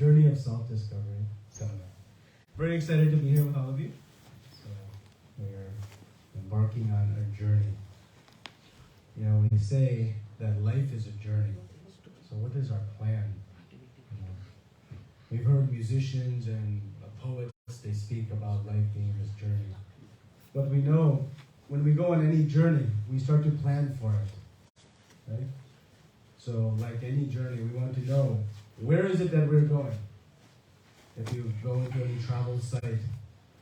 Journey of Self-Discovery Seminar. Very excited to be here with all of you. So we're embarking on a journey. You know, we say that life is a journey. So what is our plan? You know, we've heard musicians and poets, they speak about life being this journey. But we know when we go on any journey, we start to plan for it, right? So like any journey, we want to know, where is it that we're going? If you go into any travel site,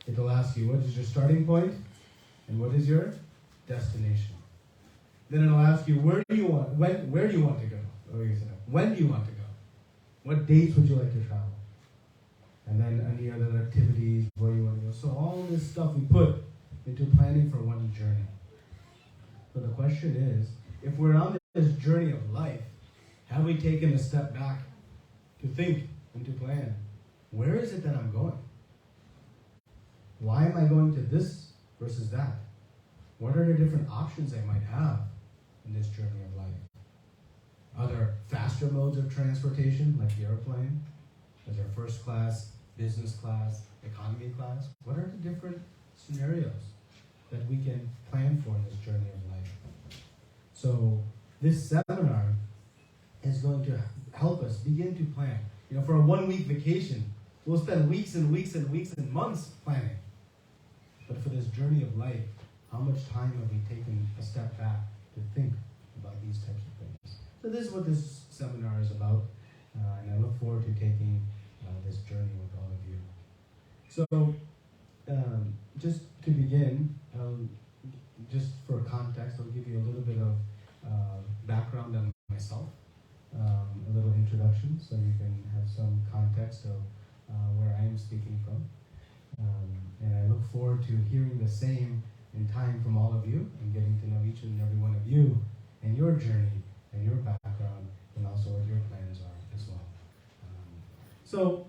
it'll ask you, what is your starting point? And what is your destination? Then it'll ask you, where do you want to go? When do you want to go? What dates would you like to travel? And then any other activities, where you want to go. So all this stuff we put into planning for one journey. So the question is, if we're on this journey of life, have we taken a step back to think and to plan? Where is it that I'm going? Why am I going to this versus that? What are the different options I might have in this journey of life? Are there faster modes of transportation, like the airplane? Is there first class, business class, economy class? What are the different scenarios that we can plan for in this journey of life? So this seminar is going to help us begin to plan. You know, for a 1-week vacation, we'll spend weeks and weeks and weeks and months planning. But for this journey of life, how much time have we taken a step back to think about these types of things? So this is what this seminar is about, and I look forward to taking this journey with all of you. So, just to begin, just for context, I'll give you a little bit of background on myself, a little introduction, so you can have some context of where I am speaking from. And I look forward to hearing the same in time from all of you and getting to know each and every one of you and your journey and your background and also what your plans are as well. So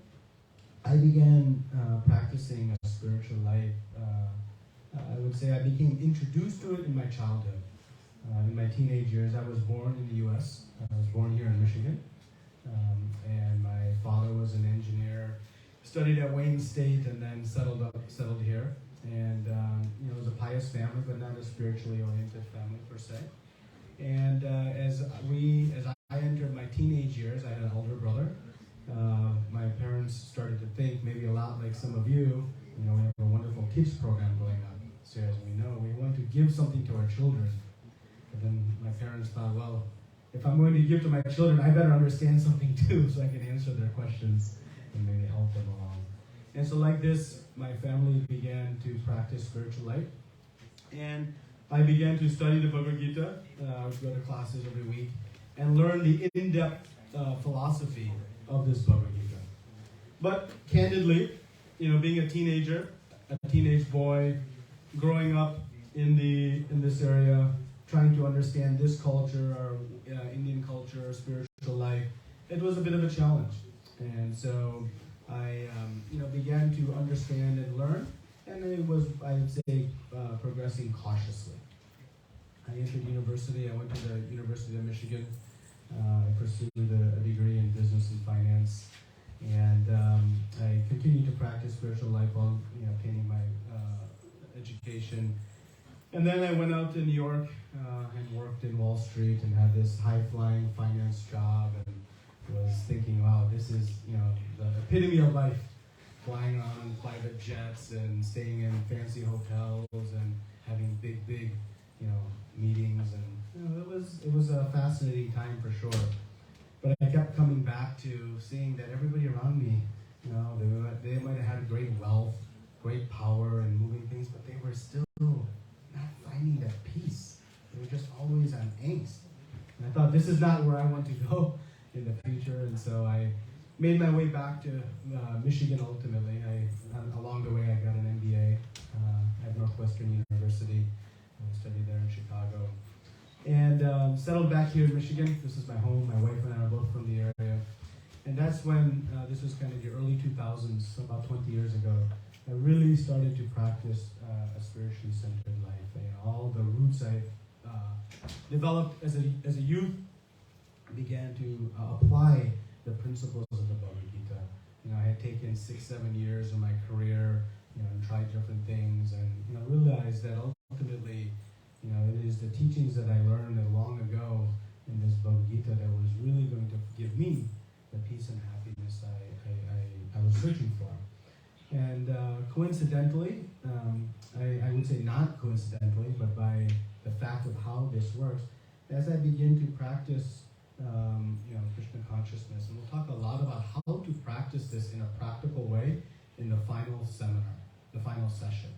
I began practicing a spiritual life. I would say I became introduced to it in my childhood. In my teenage years, I was born in the U.S. I was born here in Michigan. And my father was an engineer, studied at Wayne State, and then settled here. And it was a pious family, but not a spiritually oriented family per se. And as I entered my teenage years, I had an older brother. My parents started to think, maybe a lot like some of you, we have a wonderful kids program going on. So as we know, we want to give something to our children. But then my parents thought, well, if I'm going to give to my children, I better understand something too, so I can answer their questions and maybe help them along. And so like this, my family began to practice spiritual life. And I began to study the Bhagavad Gita. I would go to classes every week and learn the in-depth philosophy of this Bhagavad Gita. But candidly, being a teenager, a teenage boy, growing up in this area, trying to understand this culture, or Indian culture, spiritual life, it was a bit of a challenge. And so I began to understand and learn, and it was, I would say, progressing cautiously. I entered university. I went to the University of Michigan. I pursued a degree in business and finance, and I continued to practice spiritual life while obtaining my education. And then I went out to New York and worked in Wall Street and had this high-flying finance job, and was thinking, wow, this is the epitome of life, flying on private jets and staying in fancy hotels and having big meetings, and it was a fascinating time for sure. But I kept coming back to seeing that everybody around me, they might have had great wealth, great power, and moving things, but they were still not finding that peace. They were just always on angst. And I thought, this is not where I want to go in the future. And so I made my way back to Michigan ultimately. Along the way, I got an MBA at Northwestern University. I studied there in Chicago. And settled back here in Michigan. This is my home. My wife and I are both from the area. And that's when, this was kind of the early 2000s, about 20 years ago, I really started to practice a spiritually centered life. All the roots I developed as a youth began to apply the principles of the Bhagavad Gita had taken 6-7 years of my career, and tried different things, and realized that ultimately, it is the teachings that I learned long ago in this Bhagavad Gita that was really going to give me the peace and happiness I was searching for. And coincidentally, I would say not coincidentally, but by the fact of how this works, as I begin to practice, Krishna consciousness, and we'll talk a lot about how to practice this in a practical way in the final seminar, the final session,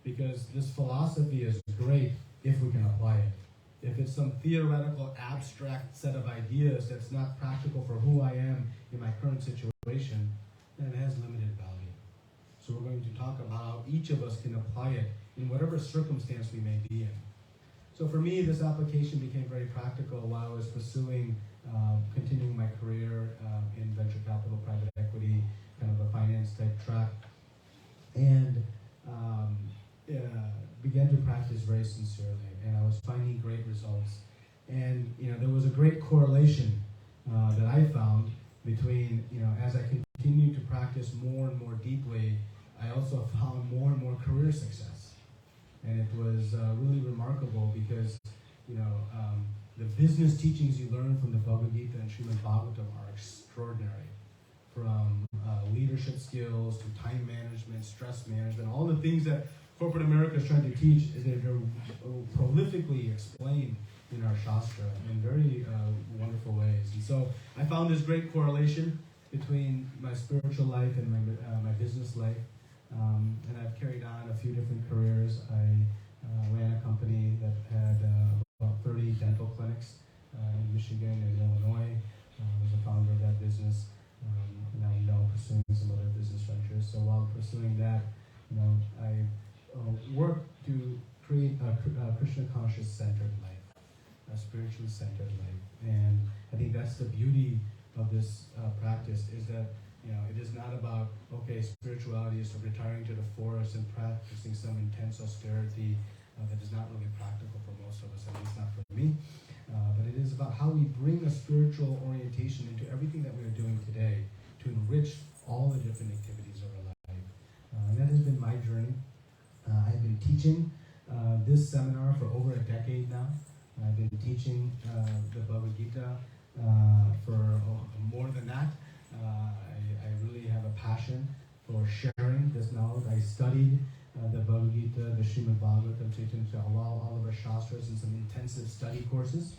because this philosophy is great if we can apply it. If it's some theoretical, abstract set of ideas that's not practical for who I am in my current situation, then it has limited value. So we're going to talk about how each of us can apply it in whatever circumstance we may be in. So for me, this application became very practical while I was pursuing, continuing my career in venture capital, private equity, kind of a finance type track, and began to practice very sincerely. And I was finding great results. And there was a great correlation that I found between, as I continued to practice more and more deeply, I also found more and more career success. And it was really remarkable because, the business teachings you learn from the Bhagavad Gita and Srimad Bhagavatam are extraordinary. From leadership skills to time management, stress management, all the things that corporate America is trying to teach, they're prolifically explained in our Shastra in very wonderful ways. And so I found this great correlation between my spiritual life and my business life. And I've carried on a few different careers. I ran a company that had about 30 dental clinics in Michigan and Illinois. I was the founder of that business. And I'm now pursuing some other business ventures. So while pursuing that, I work to create a Krishna conscious centered life, a spiritually centered life. And I think that's the beauty of this practice, is that it is not about, spirituality is retiring to the forest and practicing some intense austerity that is not really practical for most of us, at least not for me. But it is about how we bring a spiritual orientation into everything that we are doing today to enrich all the different activities of our life. And that has been my journey. I've been teaching this seminar for over a decade now. I've been teaching the Bhagavad Gita for more than that. I really have a passion for sharing this knowledge. I studied the Bhagavad Gita, the Srimad Bhagavatam, all of our Shastras in some intensive study courses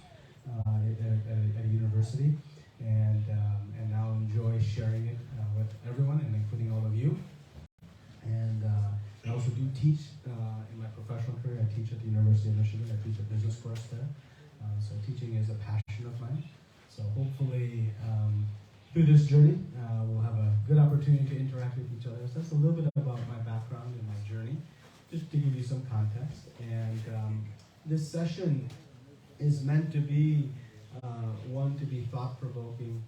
at a university, and now enjoy sharing it with everyone, and including all of you. And I also do teach in my professional career. I teach at the University of Michigan. I teach a business course there. So teaching is a passion of mine. So hopefully through this journey, we'll have a good opportunity to interact with each other. So that's a little bit about my background and my journey, just to give you some context. And this session is meant to be one, to be thought-provoking,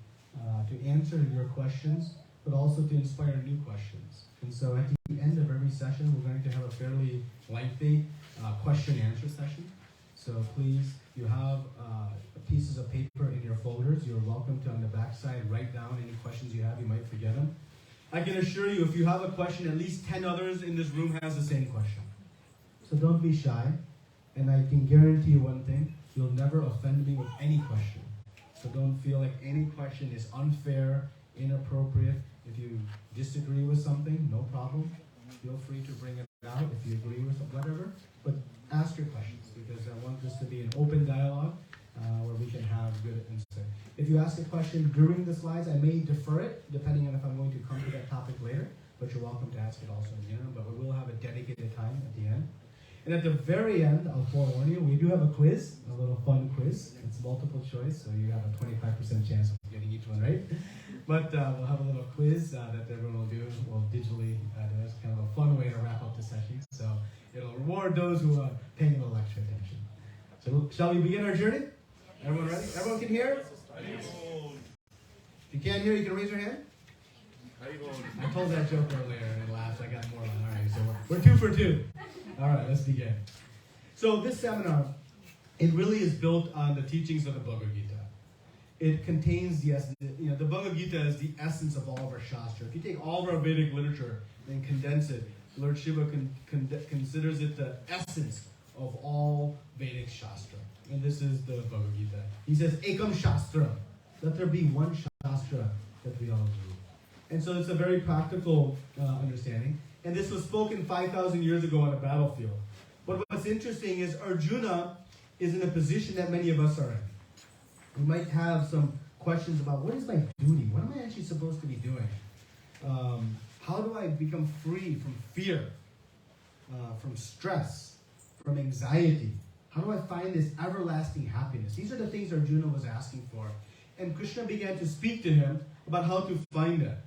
to answer your questions, but also to inspire new questions. And so at the end of every session, we're going to have a fairly lengthy question-answer session. So please, you have pieces of paper in your folders. You're welcome to, on the back side, write down any questions you have. You might forget them. I can assure you, if you have a question, at least 10 others in this room has the same question. So don't be shy. And I can guarantee you one thing, you'll never offend me with any question. So don't feel like any question is unfair, inappropriate. If you disagree with something, no problem. Feel free to bring it out if you agree with whatever. But ask your questions, because I want this to be an open dialogue where we can have good insight. If you ask a question during the slides, I may defer it, depending on if I'm going to come to that topic later. But you're welcome to ask it also in the interim. But we will have a dedicated time at the end. And at the very end, I'll forewarn you, we do have a quiz, a little fun quiz. It's multiple choice, so you have a 25% chance of getting each one right. But we'll have a little quiz that everyone will do. We'll digitally do. It's kind of a fun way to wrap up the session. So it'll reward those who are paying a little extra attention. So shall we begin our journey? Everyone ready? Everyone can hear? If you can't hear, you can raise your hand. I told that joke earlier and it laughed. I got more. All right, so we're 2 for 2. All right, let's begin. So this seminar, it really is built on the teachings of the Bhagavad Gita. it contains the essence. The Bhagavad Gita is the essence of all of our Shastra. If you take all of our Vedic literature and condense it, Lord Shiva considers it the essence of all Vedic Shastra. And this is the Bhagavad Gita. He says, Ekam Shastra. Let there be one Shastra that we all read. And so it's a very practical understanding. And this was spoken 5,000 years ago on a battlefield. But what's interesting is Arjuna is in a position that many of us are in. We might have some questions about what is my duty? What am I actually supposed to be doing? How do I become free from fear, from stress, from anxiety? How do I find this everlasting happiness? These are the things Arjuna was asking for. And Krishna began to speak to him about how to find that.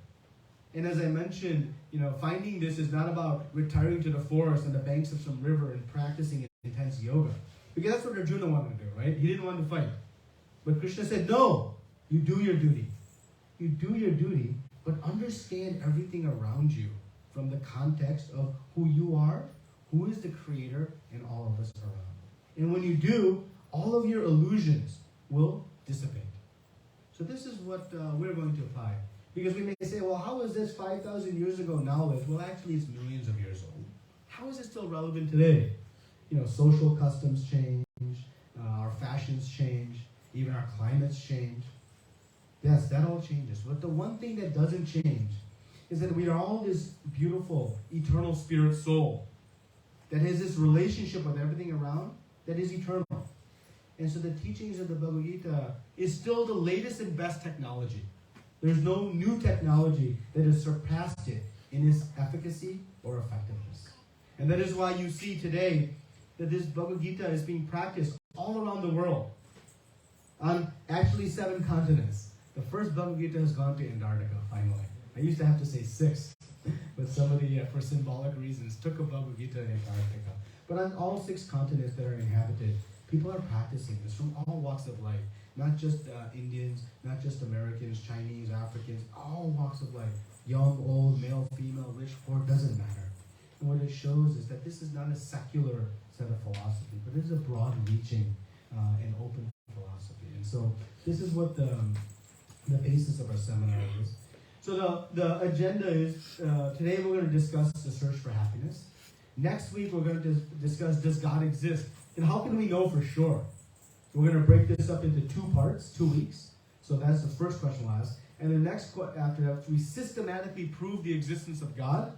And as I mentioned, finding this is not about retiring to the forest on the banks of some river and practicing intense yoga. Because that's what Arjuna wanted to do, right? He didn't want to fight. But Krishna said, no, you do your duty. You do your duty, but understand everything around you from the context of who you are, who is the creator, and all of us around. And when you do, all of your illusions will dissipate. So this is what we're going to apply. Because we may say, well, how is this 5,000 years ago knowledge? Well, actually, it's millions of years old. How is it still relevant today? Social customs change, our fashions change, even our climates change. Yes, that all changes. But the one thing that doesn't change is that we are all this beautiful, eternal spirit soul that has this relationship with everything around that is eternal. And so the teachings of the Bhagavad Gita is still the latest and best technology. There's no new technology that has surpassed it in its efficacy or effectiveness. And that is why you see today that this Bhagavad Gita is being practiced all around the world on actually 7 continents. The first Bhagavad Gita has gone to Antarctica, finally. I used to have to say 6, but somebody, for symbolic reasons, took a Bhagavad Gita to Antarctica. But on all 6 continents that are inhabited, people are practicing this from all walks of life. Not just Indians, not just Americans, Chinese, Africans, all walks of life. Young, old, male, female, rich, poor, doesn't matter. And what it shows is that this is not a secular set of philosophy, but it is a broad-reaching and open philosophy. And so this is what the basis of our seminar is. So the agenda is, today we're going to discuss the search for happiness. Next week we're going to discuss, does God exist? And how can we know for sure? We're going to break this up into 2 parts, 2 weeks. So that's the first question we'll ask. And the next, after that, we systematically prove the existence of God.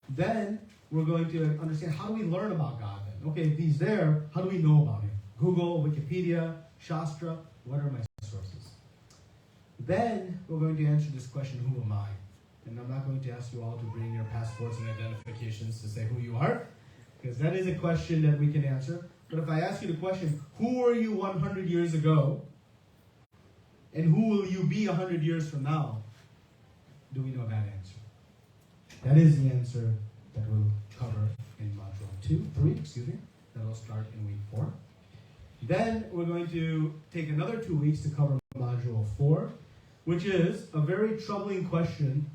Then we're going to understand, how do we learn about God then? Okay, if he's there, how do we know about him? Google, Wikipedia, Shastra, what are my sources? Then we're going to answer this question, who am I? And I'm not going to ask you all to bring your passports and identifications to say who you are, because that is a question that we can answer. But if I ask you the question, who were you 100 years ago? And who will you be 100 years from now? Do we know that answer? That is the answer that we'll cover in module 3, that will start in week 4. Then we're going to take another 2 weeks to cover module 4, which is a very troubling question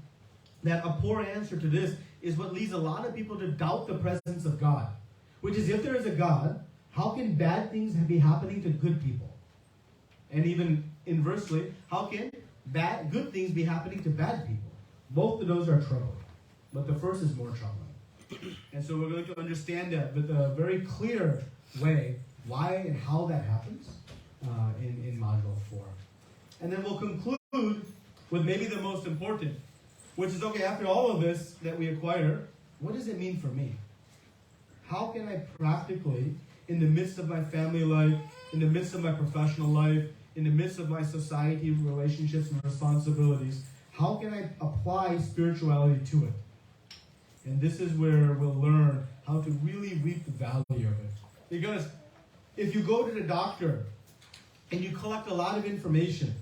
that a poor answer to this is what leads a lot of people to doubt the presence of God. Which is, if there is a God, how can bad things be happening to good people? And even inversely, how can good things be happening to bad people? Both of those are troubling. But the first is more troubling. And so we're going to understand that with a very clear way, why and how that happens in module 4. And then we'll conclude with maybe the most important, which is, okay, after all of this that we acquire, what does it mean for me? How can I practically, in the midst of my family life, in the midst of my professional life, in the midst of my society relationships and responsibilities, how can I apply spirituality to it? And this is where we'll learn how to really reap the value of it. Because if you go to the doctor and you collect a lot of information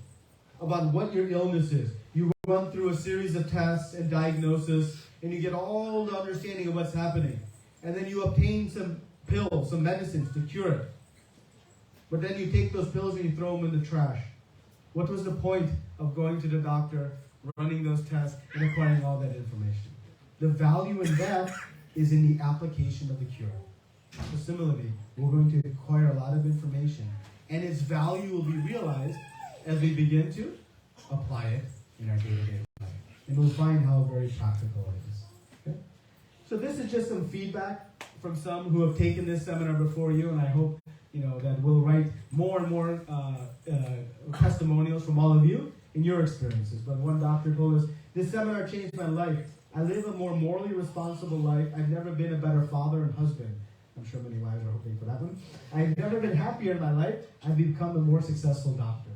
about what your illness is, you run through a series of tests and diagnosis, and you get all the understanding of what's happening. And then you obtain some pills, some medicines to cure it. But then you take those pills and you throw them in the trash. What was the point of going to the doctor, running those tests, and acquiring all that information? The value in that is in the application of the cure. So similarly, we're going to acquire a lot of information, and its value will be realized as we begin to apply it in our day-to-day life. And we'll find how very practical it is. Okay? So this is just some feedback from some who have taken this seminar before you, and I hope that we'll write more and more testimonials from all of you in your experiences. But one doctor told us, this seminar changed my life. I live a more morally responsible life. I've never been a better father and husband. I'm sure many wives are hoping for that one. I've never been happier in my life. I've become a more successful doctor.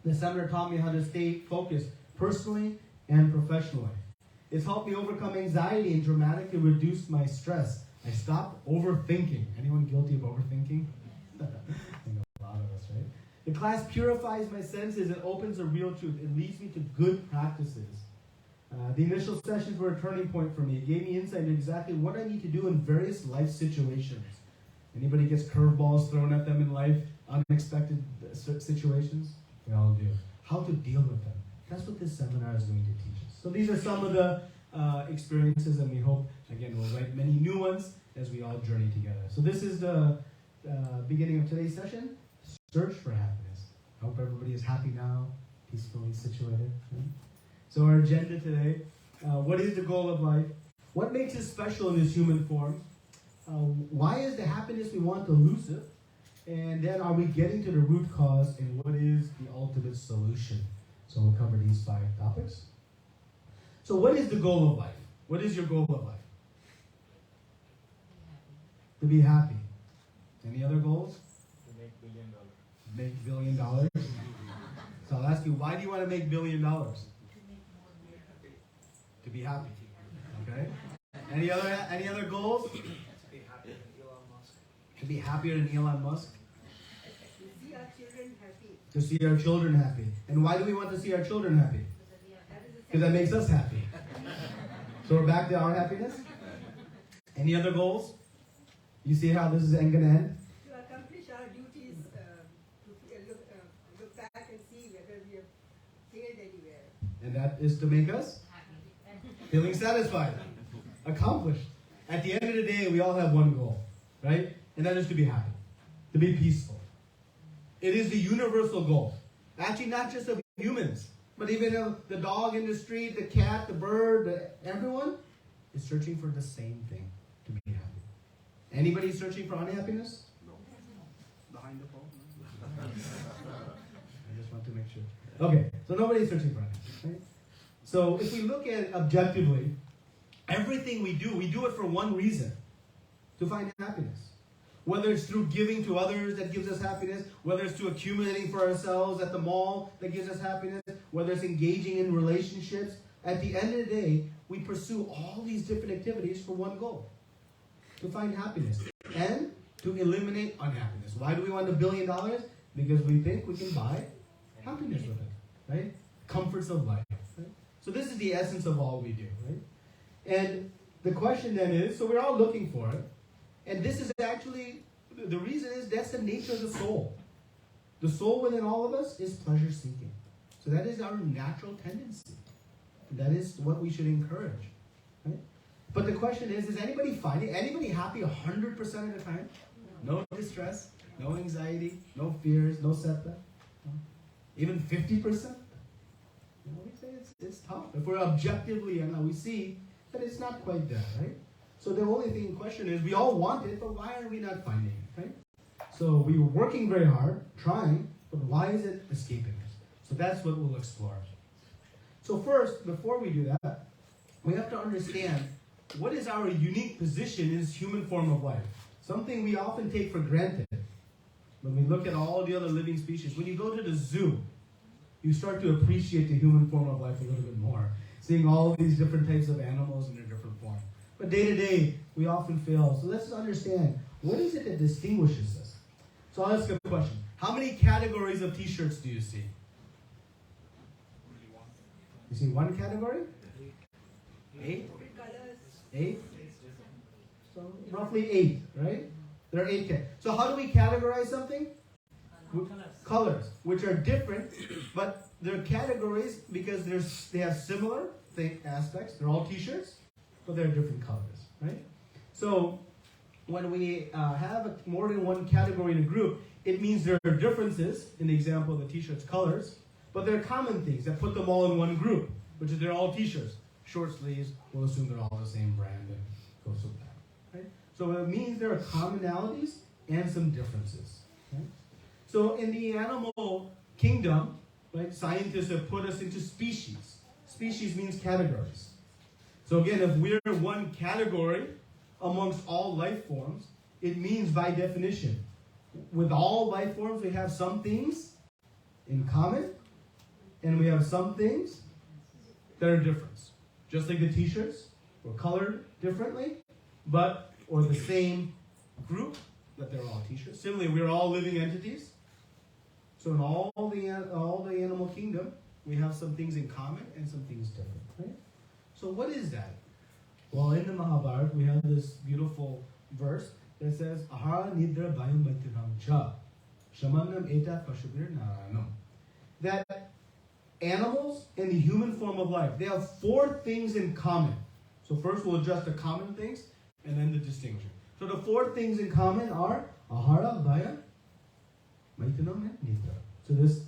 The seminar taught me how to stay focused personally and professionally. It's helped me overcome anxiety and dramatically reduce my stress. I stopped overthinking. Anyone guilty of overthinking? I know a lot of us, right? The class purifies my senses and opens a real truth. It leads me to good practices. The initial sessions were a turning point for me. It gave me insight into exactly what I need to do in various life situations. Anybody gets curveballs thrown at them in life, unexpected situations? We all do. How to deal with them. That's what this seminar is going to teach us. So these are some of the experiences, and we hope, again, we'll write many new ones as we all journey together. So this is the beginning of today's session. Search for happiness. I hope everybody is happy now, peacefully situated. Right? So our agenda today, what is the goal of life? What makes us special in this human form? Why is the happiness we want elusive? And then are we getting to the root cause, and what is the ultimate solution? So we'll cover these 5 topics. So what is the goal of life? What is your goal of life? To be happy. Any other goals? To make $1 billion. Make $1 billion. So I'll ask you, why do you want to make $1 billion? To be happy. Okay. Any other goals? To be happy than Elon Musk. To be happier than Elon Musk. To see our children happy. To see our children happy. And why do we want to see our children happy? Because that makes us happy. So we're back to our happiness. Any other goals? You see how this is going to end? To accomplish our duties, to look back and see whether we have failed anywhere. And that is to make us feeling satisfied, accomplished. At the end of the day, we all have one goal, right? And that is to be happy, to be peaceful. It is the universal goal. Actually, not just of humans, but even of the dog in the street, the cat, the bird, everyone is searching for the same thing, to be happy. Anybody searching for unhappiness? No. Behind the phone? I just want to make sure. Okay, so nobody's searching for happiness, right? So if we look at it objectively, everything we do it for one reason, to find happiness. Whether it's through giving to others that gives us happiness, whether it's through accumulating for ourselves at the mall that gives us happiness, whether it's engaging in relationships, at the end of the day, we pursue all these different activities for one goal. To find happiness and to eliminate unhappiness. Why do we want $1 billion? Because we think we can buy happiness with it, right? Comforts of life. Right? So this is the essence of all we do, right? And the question then is, so we're all looking for it, and this is actually, the reason is that's the nature of the soul. The soul within all of us is pleasure seeking. So that is our natural tendency. That is what we should encourage, right? But the question is anybody happy 100% of the time? No distress, no anxiety, no fears, no setback? No? Even 50%? We say it's tough. If we're objectively, we see that it's not quite there, right? So the only thing in question is we all want it, but why are we not finding it, right? So we were working very hard, trying, but why is it escaping us? So that's what we'll explore. So first, before we do that, we have to understand what is our unique position in this human form of life? Something we often take for granted. When we look at all the other living species, when you go to the zoo, you start to appreciate the human form of life a little bit more, seeing all these different types of animals in their different forms. But day to day, we often fail. So let's understand, what is it that distinguishes us? So I'll ask a question. How many categories of t-shirts do you see? You see one category? 8? 8? So roughly 8, right? There are 8 categories. So how do we categorize something? Colors, which are different, but they're categories because they have similar aspects. They're all t-shirts, but they're different colors, right? So when we have more than one category in a group, it means there are differences, in the example of the t-shirt's colors, but there are common things that put them all in one group, which is they're all t-shirts. Short sleeves, we'll assume they're all the same brand and goes with that. Right? So it means there are commonalities and some differences. Right? So in the animal kingdom, right, scientists have put us into species. Species means categories. So again, if we're one category amongst all life forms, it means by definition, with all life forms, we have some things in common, and we have some things that are different. Just like the t-shirts were colored differently, or the same group, that they're all t-shirts. Similarly, we're all living entities. So in all the animal kingdom, we have some things in common and some things different. Right? So what is that? Well, in the Mahabharata, we have this beautiful verse that says, Ahara nidra bayam maitinam cha, shamanam eta pashubir naranam. That animals and the human form of life, they have 4 things in common. So first we'll address the common things and then the distinction. So the 4 things in common are Ahara, Bhaya, Maitanam, and Nidra. So this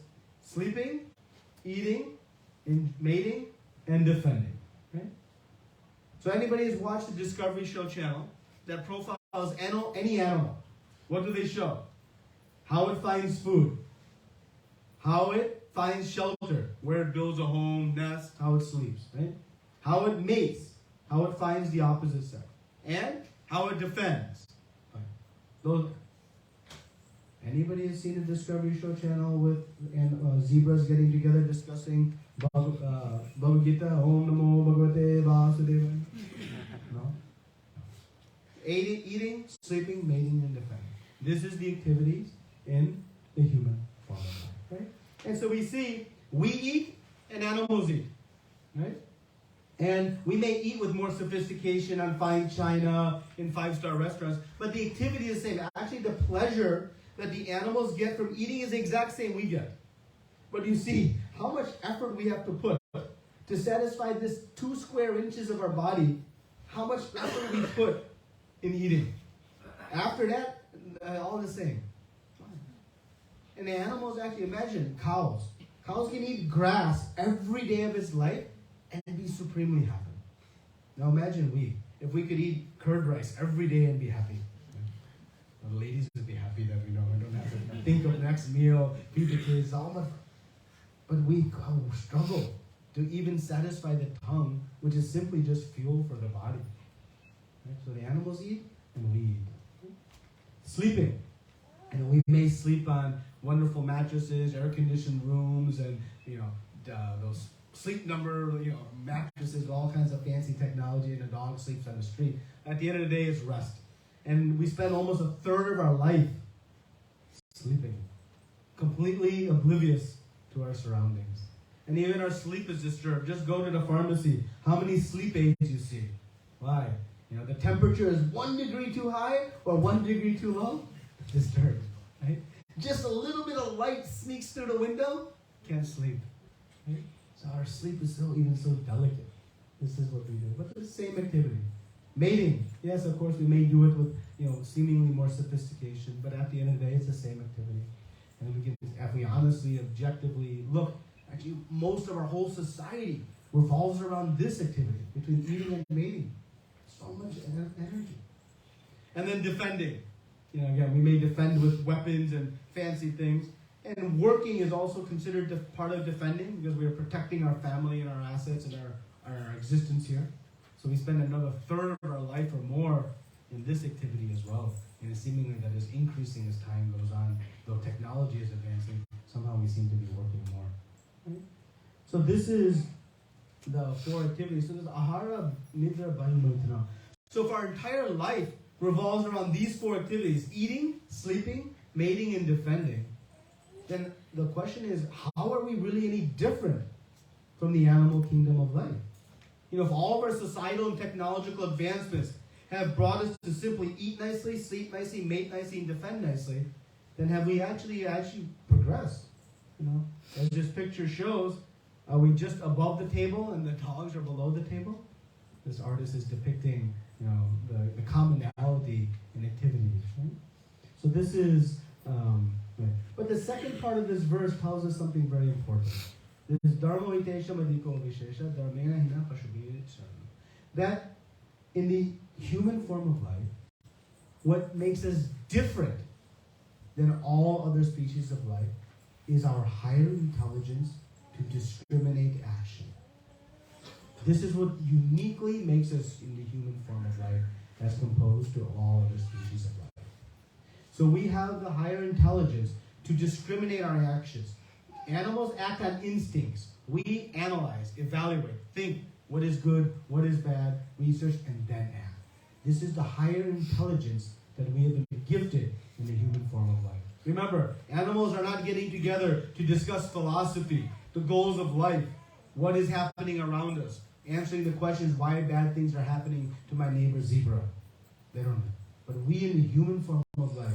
sleeping, eating, mating, and defending. Right? So anybody who's watched the Discovery Show channel that profiles any animal, what do they show? How it finds food. How it finds shelter, where it builds a home, nest, how it sleeps, right? How it mates, how it finds the opposite sex, and how it defends. Right. Those. Anybody has seen a Discovery Show channel with zebras getting together discussing Bhagavad Gita, Om Namo Bhagavate Vasudevaya? No? Eating, sleeping, mating, and defending. This is the activities in the human form of life, right? And so we see, we eat and animals eat, right? And we may eat with more sophistication on fine china in 5-star restaurants, but the activity is the same. Actually, the pleasure that the animals get from eating is the exact same we get. But you see how much effort we have to put to satisfy this 2 square inches of our body, how much effort we put in eating. After that, all the same. And the animals, actually, imagine cows. Cows can eat grass every day of its life and be supremely happy. Now imagine if we could eat curd rice every day and be happy. The ladies would be happy that we don't have to think of next meal, feed the kids, all that. But we struggle to even satisfy the tongue, which is simply just fuel for the body. Right? So the animals eat and we eat. Sleeping. And we may sleep on wonderful mattresses, air-conditioned rooms, and those sleep number mattresses, all kinds of fancy technology, and a dog sleeps on the street. At the end of the day, it's rest. And we spend almost a third of our life sleeping, completely oblivious to our surroundings. And even our sleep is disturbed. Just go to the pharmacy. How many sleep aids you see? Why? The temperature is 1 degree too high or 1 degree too low. Disturbed, right? Just a little bit of light sneaks through the window, can't sleep. Right? So our sleep is even so delicate. This is what we do. But it's the same activity. Mating. Yes, of course, we may do it with seemingly more sophistication, but at the end of the day, it's the same activity. And if we honestly, objectively look, actually, most of our whole society revolves around this activity between eating and mating. So much energy. And then defending. Again, we may defend with weapons and fancy things. And working is also considered part of defending because we are protecting our family and our assets and our existence here. So we spend another third of our life or more in this activity as well. And seemingly that is increasing as time goes on. Though technology is advancing, somehow we seem to be working more. Right? So this is the 4 activities. So there's Ahara, Nidra, Bayu, Mantana. So if our entire life revolves around these 4 activities, eating, sleeping, mating, and defending, then the question is, how are we really any different from the animal kingdom of life? If all of our societal and technological advancements have brought us to simply eat nicely, sleep nicely, mate nicely, and defend nicely, then have we actually progressed? As this picture shows, are we just above the table and the dogs are below the table? This artist is depicting, the commonality in activities. Right? So this is Right. But the second part of this verse tells us something very important. This is Dharma Vitesha Madhiko Vishesha, Dharmena Hina Pashabhiri Charan. That in the human form of life, what makes us different than all other species of life is our higher intelligence to discriminate action. This is what uniquely makes us in the human form of life as composed to all other species of life. So we have the higher intelligence to discriminate our actions. Animals act on instincts. We analyze, evaluate, think what is good, what is bad, research, and then act. This is the higher intelligence that we have been gifted in the human form of life. Remember, animals are not getting together to discuss philosophy, the goals of life, what is happening around us, answering the questions why bad things are happening to my neighbor zebra. They don't know. But we in the human form of life,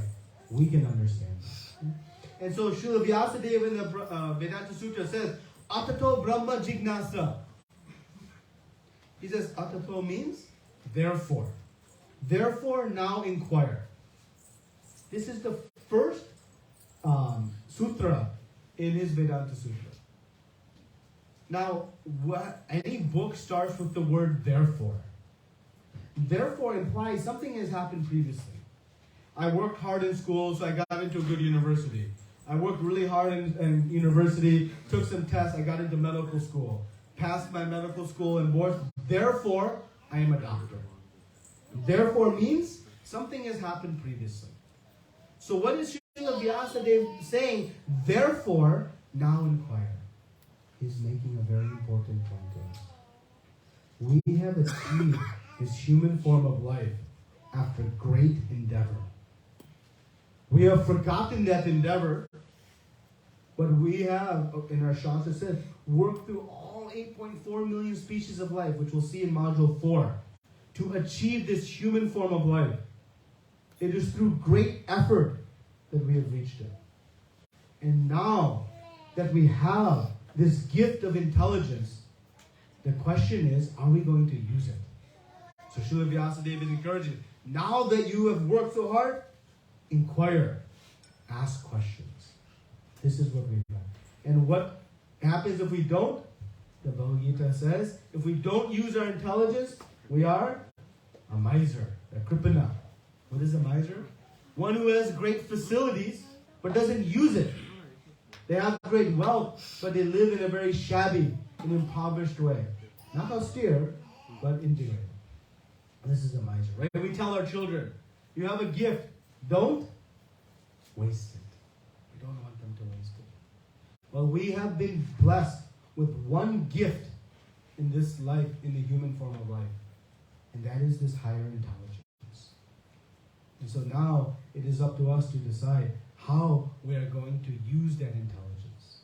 we can understand that. And so Srila Vyasadeva in the Vedanta Sutra says, Atato Brahma Jignasa. He says, Atato means therefore. Therefore now inquire. This is the first sutra in his Vedanta Sutra. Now, any book starts with the word therefore. Therefore implies something has happened previously. I worked hard in school, so I got into a good university. I worked really hard in university, took some tests, I got into medical school. Passed my medical school and board. Therefore, I am a doctor. Therefore means something has happened previously. So what is Srila Vyasadeva saying? Therefore, now inquire. He's making a very important point to us. We have achieved this human form of life after great endeavor. We have forgotten that endeavor, but we have, in our Shastra said, worked through all 8.4 million species of life, which we'll see in Module 4, to achieve this human form of life. It is through great effort that we have reached it. And now that we have this gift of intelligence, the question is, are we going to use it? So Srila Vyasadeva is encouraging, now that you have worked so hard, inquire, ask questions. This is what we've done. And what happens if we don't? The Bhagavad Gita says, if we don't use our intelligence, we are a miser, a kripana. What is a miser? One who has great facilities, but doesn't use it. They have great wealth, but they live in a very shabby and impoverished way. Not austere, but integrated. This is a miser, right? We tell our children, you have a gift, don't waste it. We don't want them to waste it. Well, we have been blessed with one gift in this life, in the human form of life. And that is this higher intelligence. And so now it is up to us to decide how we are going to use that intelligence.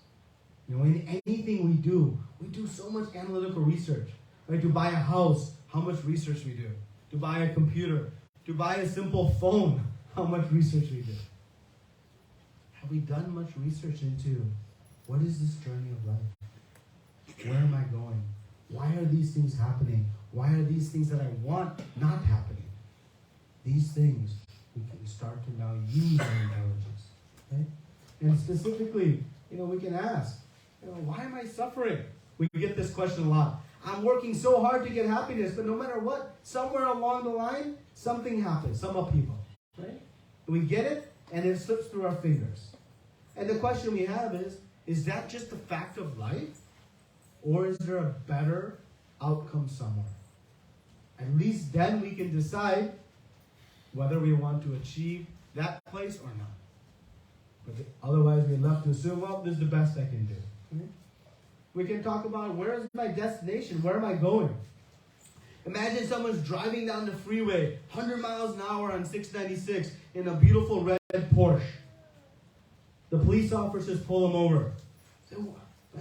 You know, in anything we do so much analytical research. Right? To buy a house, how much research we do. To buy a computer, to buy a simple phone, how much research we do. Have we done much research into what is this journey of life? Where am I going? Why are these things happening? Why are these things that I want not happening? These things, we can start to now use our intelligence. Okay? And specifically, we can ask, why am I suffering? We get this question a lot. I'm working so hard to get happiness, but no matter what, somewhere along the line, something happens, some upheaval. Right? We get it, and it slips through our fingers. And the question we have is that just a fact of life? Or is there a better outcome somewhere? At least then we can decide whether we want to achieve that place or not. But otherwise we're left to assume, well, this is the best I can do. Okay? We can talk about, where is my destination? Where am I going? Imagine someone's driving down the freeway, 100 miles an hour on 696 in a beautiful red Porsche. The police officers pull him over. Say,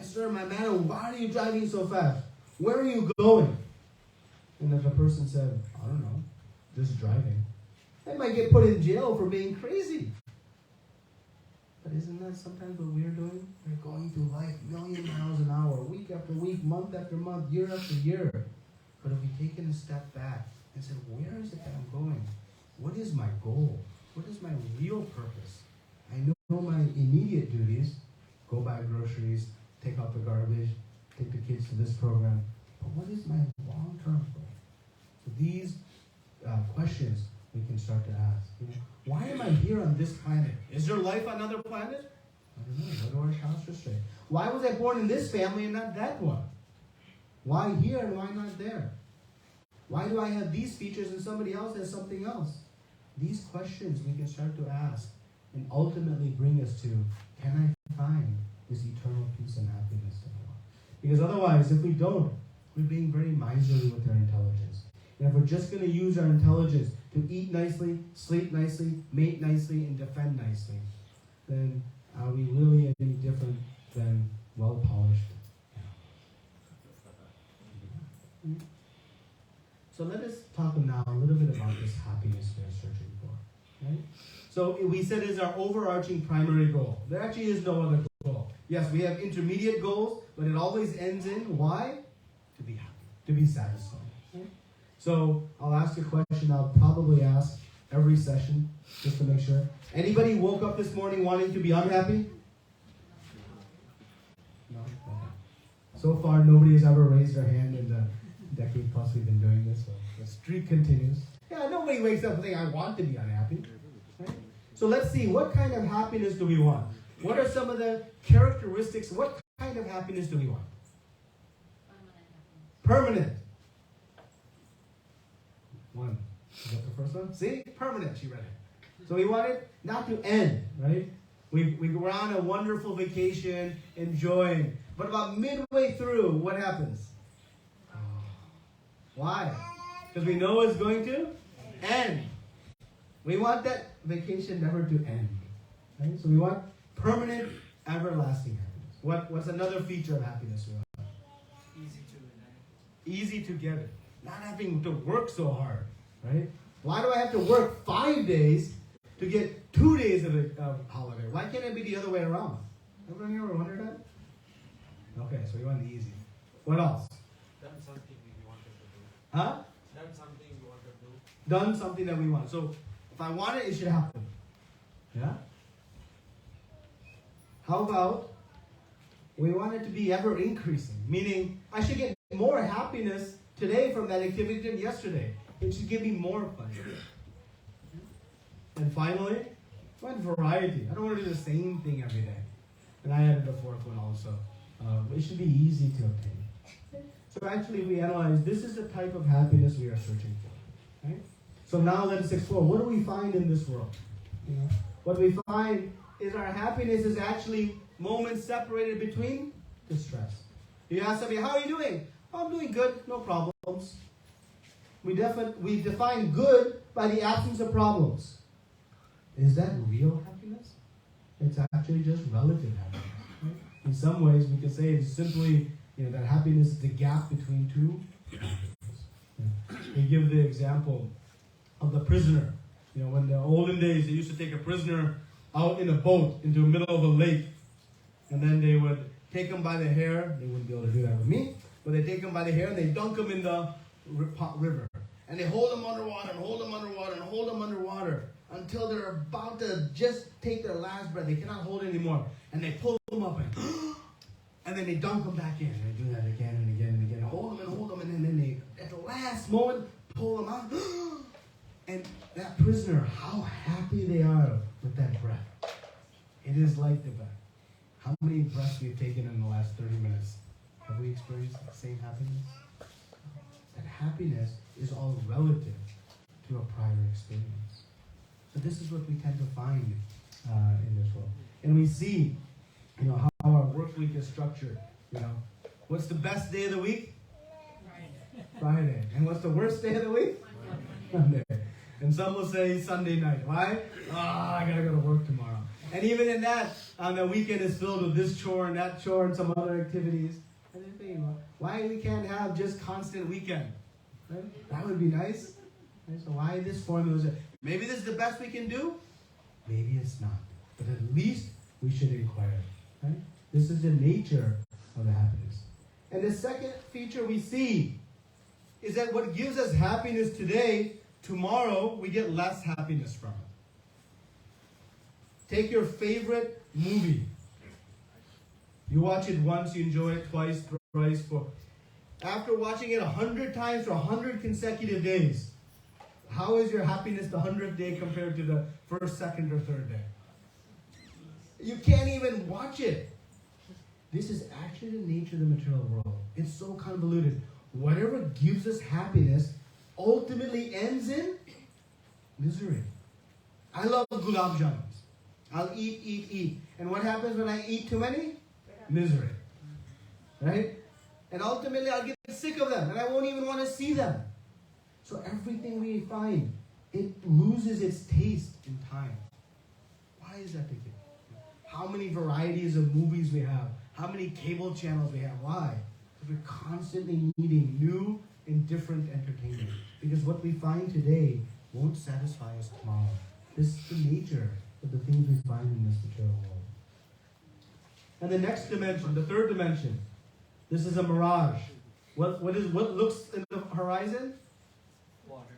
sir, my man, why are you driving so fast? Where are you going? And if the person said, I don't know, just driving, they might get put in jail for being crazy. But isn't that sometimes what we're doing? We're going through life, million miles an hour, week after week, month after month, year after year. But if we take a step back and say, where is it that I'm going? What is my goal? What is my real purpose? I know my immediate duties, go buy groceries, take out the garbage, take the kids to this program. But what is my long-term goal? So these questions we can start to ask. Why am I here on this planet? Is there life on another planet? I don't know. What do our Shastras say? Why was I born in this family and not that one? Why here and why not there? Why do I have these features and somebody else has something else? These questions we can start to ask and ultimately bring us to, can I find this eternal peace and happiness that I want? Because otherwise, if we don't, we're being very miserly with our intelligence. And if we're just going to use our intelligence to eat nicely, sleep nicely, mate nicely, and defend nicely, then are we really any different than well-polished? So let us talk now a little bit about this happiness we're searching for. Right? So we said is our overarching primary goal. There actually is no other goal. Yes, we have intermediate goals, but it always ends in why? To be happy, to be satisfied. Right? So I'll ask a question I'll probably ask every session, just to make sure. Anybody woke up this morning wanting to be unhappy? No? Okay. So far, nobody has ever raised their hand in the decade plus we've been doing this, so the streak continues. Yeah, nobody wakes up saying, I want to be unhappy. Right? So let's see, what kind of happiness do we want? What are some of the characteristics? What kind of happiness do we want? Permanent. One. Is that the first one? See? Permanent, she read it. So we want it not to end, right? We're on a wonderful vacation, enjoying. But about midway through, what happens? Why? Because we know it's going to end. We want that vacation never to end. Right? So we want permanent, everlasting happiness. What's another feature of happiness we want? Easy to get it. Not having to work so hard. Right? Why do I have to work 5 days to get 2 days of a holiday? Why can't it be the other way around? Everyone ever wondered that? Okay, so we want the easy. What else? Done something we wanted to do. Huh? Done something we wanted to do. Done something that we want. So if I want it, it should happen. Yeah? How about we want it to be ever increasing? Meaning I should get more happiness today from that activity than yesterday. It should give me more pleasure. And finally, I want variety. I don't want to do the same thing every day. And I added the fourth one also. It should be easy to obtain. So actually, if we analyze, this is the type of happiness we are searching for. Right? So now let us explore. What do we find in this world? What we find is our happiness is actually moments separated between distress. You ask somebody, how are you doing? Oh, I'm doing good, no problems. We define good by the absence of problems. Is that real happiness? It's actually just relative happiness. Right? In some ways, we could say it's simply that happiness is the gap between two happiness. Yeah. We give the example of the prisoner. When the olden days, they used to take a prisoner out in a boat into the middle of a lake. And then they would take him by the hair. They wouldn't be able to do that with me. But they take him by the hair and they dunk him in the river. And they hold him underwater and hold him underwater and hold him underwater until they're about to just take their last breath. They cannot hold it anymore. And they pull him up and then they dunk him back in. And they do that again and again and again. Hold him and then they, at the last moment, pull him out. And that prisoner, how happy they are with that breath. It is like the breath. How many breaths we've taken in the last 30 minutes? Have we experienced the same happiness? That happiness is all relative to a prior experience. So this is what we tend to find in this world. And we see, how our work week is structured. What's the best day of the week? Friday. And what's the worst day of the week? Monday. And some will say Sunday night. Why? I gotta go to work tomorrow. And even in that, on the weekend is filled with this chore and that chore and some other activities. And then think, why we can't have just constant weekend? Right? That would be nice. Right? So why this formula? Maybe this is the best we can do. Maybe it's not. But at least we should inquire. Right? This is the nature of the happiness. And the second feature we see is that what gives us happiness today, tomorrow we get less happiness from it. Take your favorite movie. You watch it once, you enjoy it twice, thrice, four. After watching it 100 times for 100 consecutive days, how is your happiness the 100th day compared to the first, second, or third day? You can't even watch it. This is actually the nature of the material world. It's so convoluted. Whatever gives us happiness ultimately ends in misery. I love gulab jamuns. I'll eat. And what happens when I eat too many? Misery. Right? And ultimately I'll get sick of them and I won't even want to see them. So everything we find, it loses its taste in time. Why is that the case? How many varieties of movies we have? How many cable channels we have? Why? Because we're constantly needing new and different entertainment. Because what we find today won't satisfy us tomorrow. This is the nature of the things we find in this material world. And the next dimension, the third dimension, this is a mirage. What looks in the horizon? Water.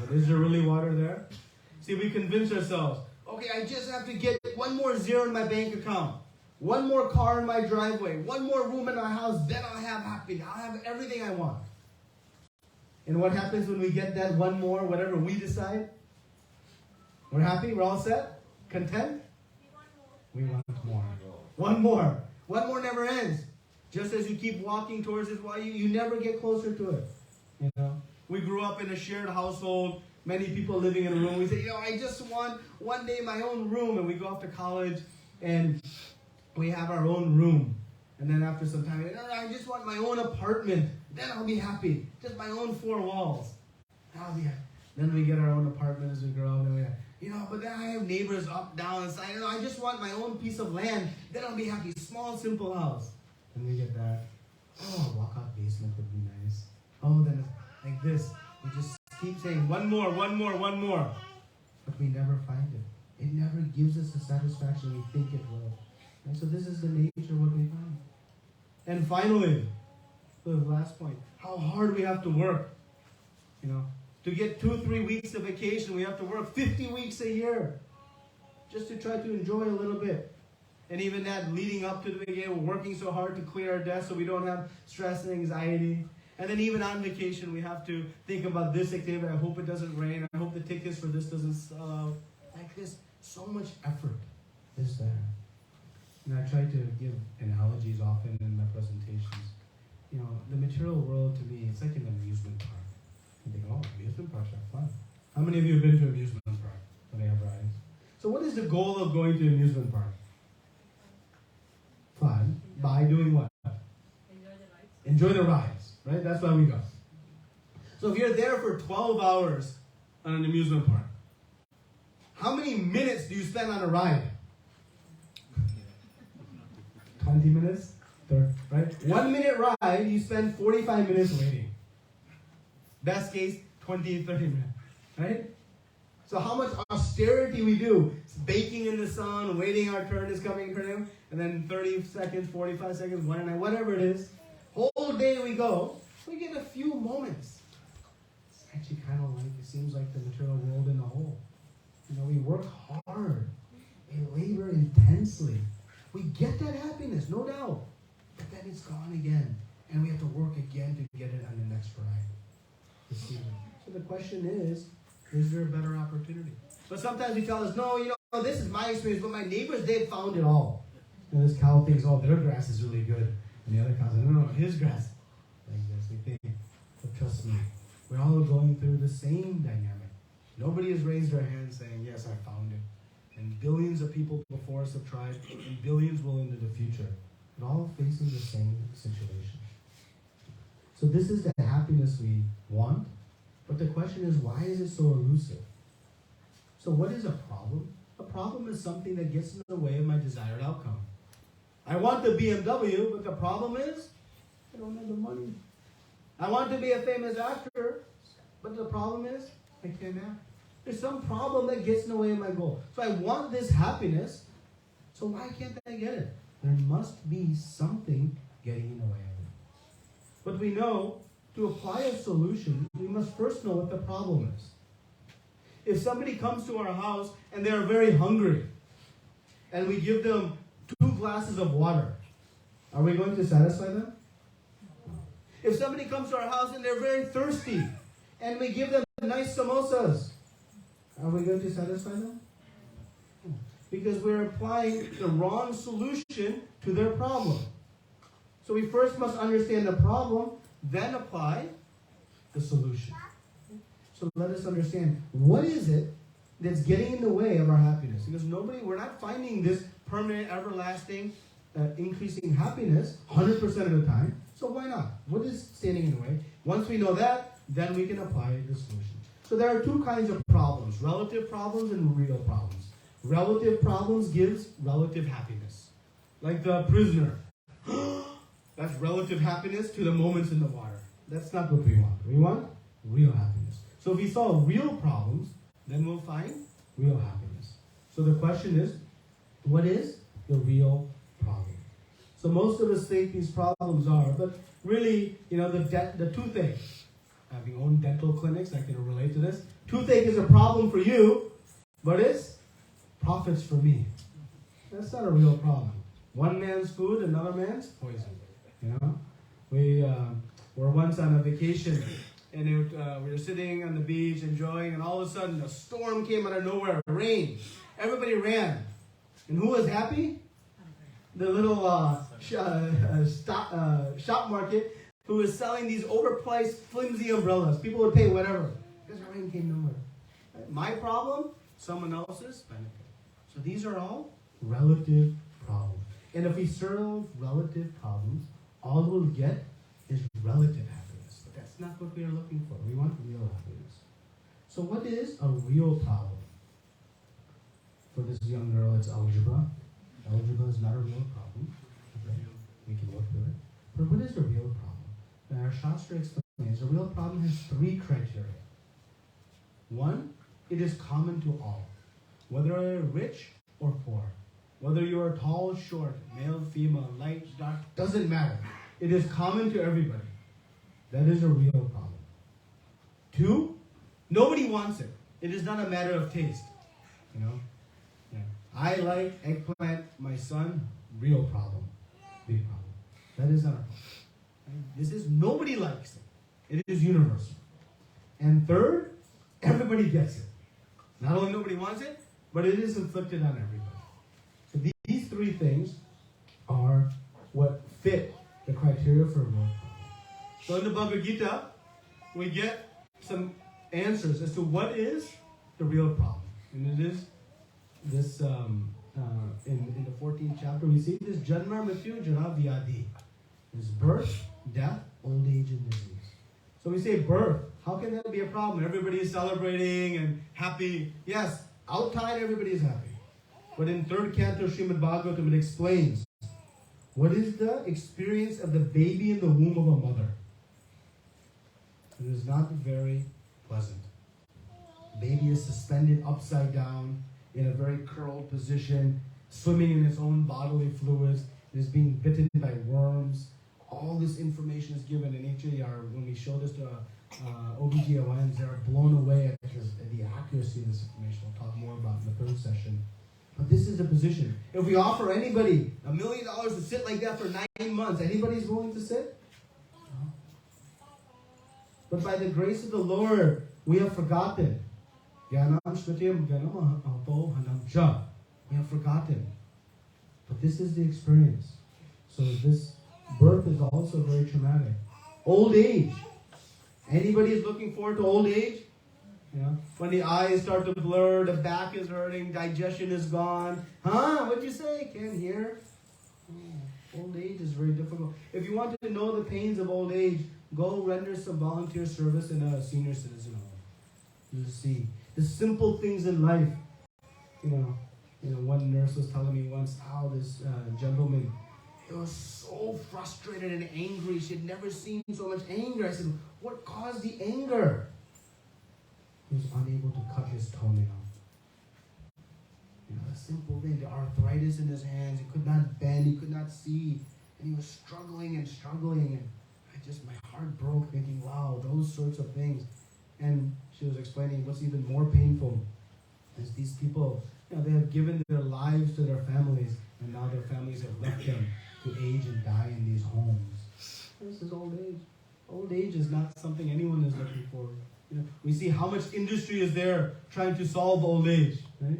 But is there really water there? See, we convince ourselves, okay, I just have to get one more zero in my bank account, one more car in my driveway, one more room in my house, then I'll have happiness. I'll have everything I want. And what happens when we get that one more, whatever we decide? We're happy? We're all set? Content? We want more. One more. One more never ends. Just as you keep walking towards it, you never get closer to it. You know? We grew up in a shared household, many people living in a room. We say, I just want one day my own room. And we go off to college and we have our own room. And then after some time, I just want my own apartment. Then I'll be happy. Just my own four walls. I'll be happy. Then we get our own apartment as we grow up. And but then I have neighbors up, down, and side. I just want my own piece of land. Then I'll be happy. Small, simple house. And we get that. Oh, a walk-out basement would be nice. Oh, then it's like this. We just keep saying, one more. But we never find it. It never gives us the satisfaction we think it will. And so this is the nature of what we find. And finally, the last point, how hard we have to work. To get 2-3 weeks of vacation, we have to work 50 weeks a year just to try to enjoy a little bit. And even that leading up to the vacation, we're working so hard to clear our desk so we don't have stress and anxiety. And then even on vacation, we have to think about this activity. I hope it doesn't rain. I hope the tickets for this doesn't sell out. Like this, so much effort is there. And I try to give analogies often in my presentations. The material world to me, it's like an amusement park. You think, amusement parks are fun. How many of you have been to an amusement park when they have rides? So what is the goal of going to an amusement park? Fun. By doing what? Enjoy the rides, right? That's why we go. So if you're there for 12 hours on an amusement park, how many minutes do you spend on a ride? 20 minutes? Right? 1 minute ride, you spend 45 minutes waiting. Best case, 20, 30 minutes. Right? So how much austerity we do. It's baking in the sun, waiting our turn is coming, and then 30 seconds, 45 seconds, 1 hour, whatever it is. Whole day we go, we get a few moments. It's actually kind of like, it seems like the material world in a whole. We work hard. We labor intensely. We get that happiness, no doubt. But then it's gone again. And we have to work again to get it on the next ride. So the question is there a better opportunity? But sometimes we tell us, no, this is my experience, but my neighbors, they've found it all. And this cow thinks, their grass is really good. And the other cow says, no, his grass. Like this, we think. But trust me, we're all going through the same dynamic. Nobody has raised their hand saying, yes, I found it. And billions of people before us have tried, and billions will into the future. But all facing the same situation. So this is the happiness we want. But the question is, why is it so elusive? So what is a problem? A problem is something that gets in the way of my desired outcome. I want the BMW, but the problem is, I don't have the money. I want to be a famous actor, but the problem is, I can't act. There's some problem that gets in the way of my goal. So I want this happiness, so why can't I get it? There must be something getting in the way of it. But we know, to apply a solution, we must first know what the problem is. If somebody comes to our house and they are very hungry, and we give them 2 glasses of water, are we going to satisfy them? If somebody comes to our house and they're very thirsty, and we give them nice samosas, are we going to satisfy them? Because we're applying the wrong solution to their problem. So we first must understand the problem, then apply the solution. So let us understand, what is it that's getting in the way of our happiness? Because we're not finding this permanent, everlasting, increasing happiness 100% of the time. So why not? What is standing in the way? Once we know that, then we can apply the solution. So there are 2 kinds of problems, relative problems and real problems. Relative problems gives relative happiness. Like the prisoner. That's relative happiness to the moments in the water. That's not what we want. We want real happiness. So if we solve real problems, then we'll find real happiness. So the question is, what is the real problem? So most of us think these problems are, but really, the toothache. Having owned dental clinics, I can relate to this. Toothache is a problem for you, but it's profits for me. That's not a real problem. One man's food, another man's poison. We were once on a vacation, and we were sitting on the beach enjoying, and all of a sudden a storm came out of nowhere, rain. Everybody ran. And who was happy? The little shop market who was selling these overpriced, flimsy umbrellas. People would pay whatever, because the rain came nowhere. My problem, someone else's benefit. So these are all relative problems. And if we solve relative problems, all we'll get is relative happiness. But that's not what we are looking for. We want real happiness. So what is a real problem? For this young girl, it's algebra. Algebra is not a real problem. Okay? We can look through it. But what is a real problem? Now, our Shastra explains a real problem has 3 criteria. 1, it is common to all. Whether you're rich or poor. Whether you are tall, short, male, female, light, dark, doesn't matter. It is common to everybody. That is a real problem. 2, nobody wants it. It is not a matter of taste. Yeah. I like eggplant, my son, real problem. Big problem. That is not a problem. This is, nobody likes it. It is universal. And 3rd, everybody gets it. Not only nobody wants it, but it is inflicted on everybody. So these 3 things are what fit the criteria for a real problem. So in the Bhagavad Gita, we get some answers as to what is the real problem. And it is this, in the 14th chapter, we see this Janma Mrityu Jara Vyadhi. There's birth, death, old age, and disease. So we say birth. How can that be a problem? Everybody is celebrating and happy. Yes, outside everybody is happy. But in 3rd canto Srimad Bhagavatam, it explains what is the experience of the baby in the womb of a mother. It is not very pleasant. Baby is suspended upside down in a very curled position, swimming in its own bodily fluids. It is being bitten by worms. All this information is given, and actually, when we show this to OBGYNs, they're blown away at the accuracy of this information. We'll talk more about in the 3rd session. But this is the position. If we offer anybody $1 million to sit like that for 9 months, anybody's willing to sit? No. But by the grace of the Lord, we have forgotten. We have forgotten. But this is the experience. So this birth is also very traumatic. Old age. Anybody is looking forward to old age? When the eyes start to blur, the back is hurting, digestion is gone. What'd you say? Can't hear. Old age is very difficult. If you want to know the pains of old age, go render some volunteer service in a senior citizen home. You'll see the simple things in life. One nurse was telling me once how this gentleman, he was so frustrated and angry. She had never seen so much anger. I said, what caused the anger? He was unable to cut his toenail. A simple thing, the arthritis in his hands. He could not bend, he could not see. And he was struggling. And my heart broke thinking, wow, those sorts of things. And she was explaining what's even more painful is these people they have given their lives to their families, and now their families have left them to age and die in these homes. This is old age. Old age is not something anyone is looking for. We see how much industry is there trying to solve old age. Right?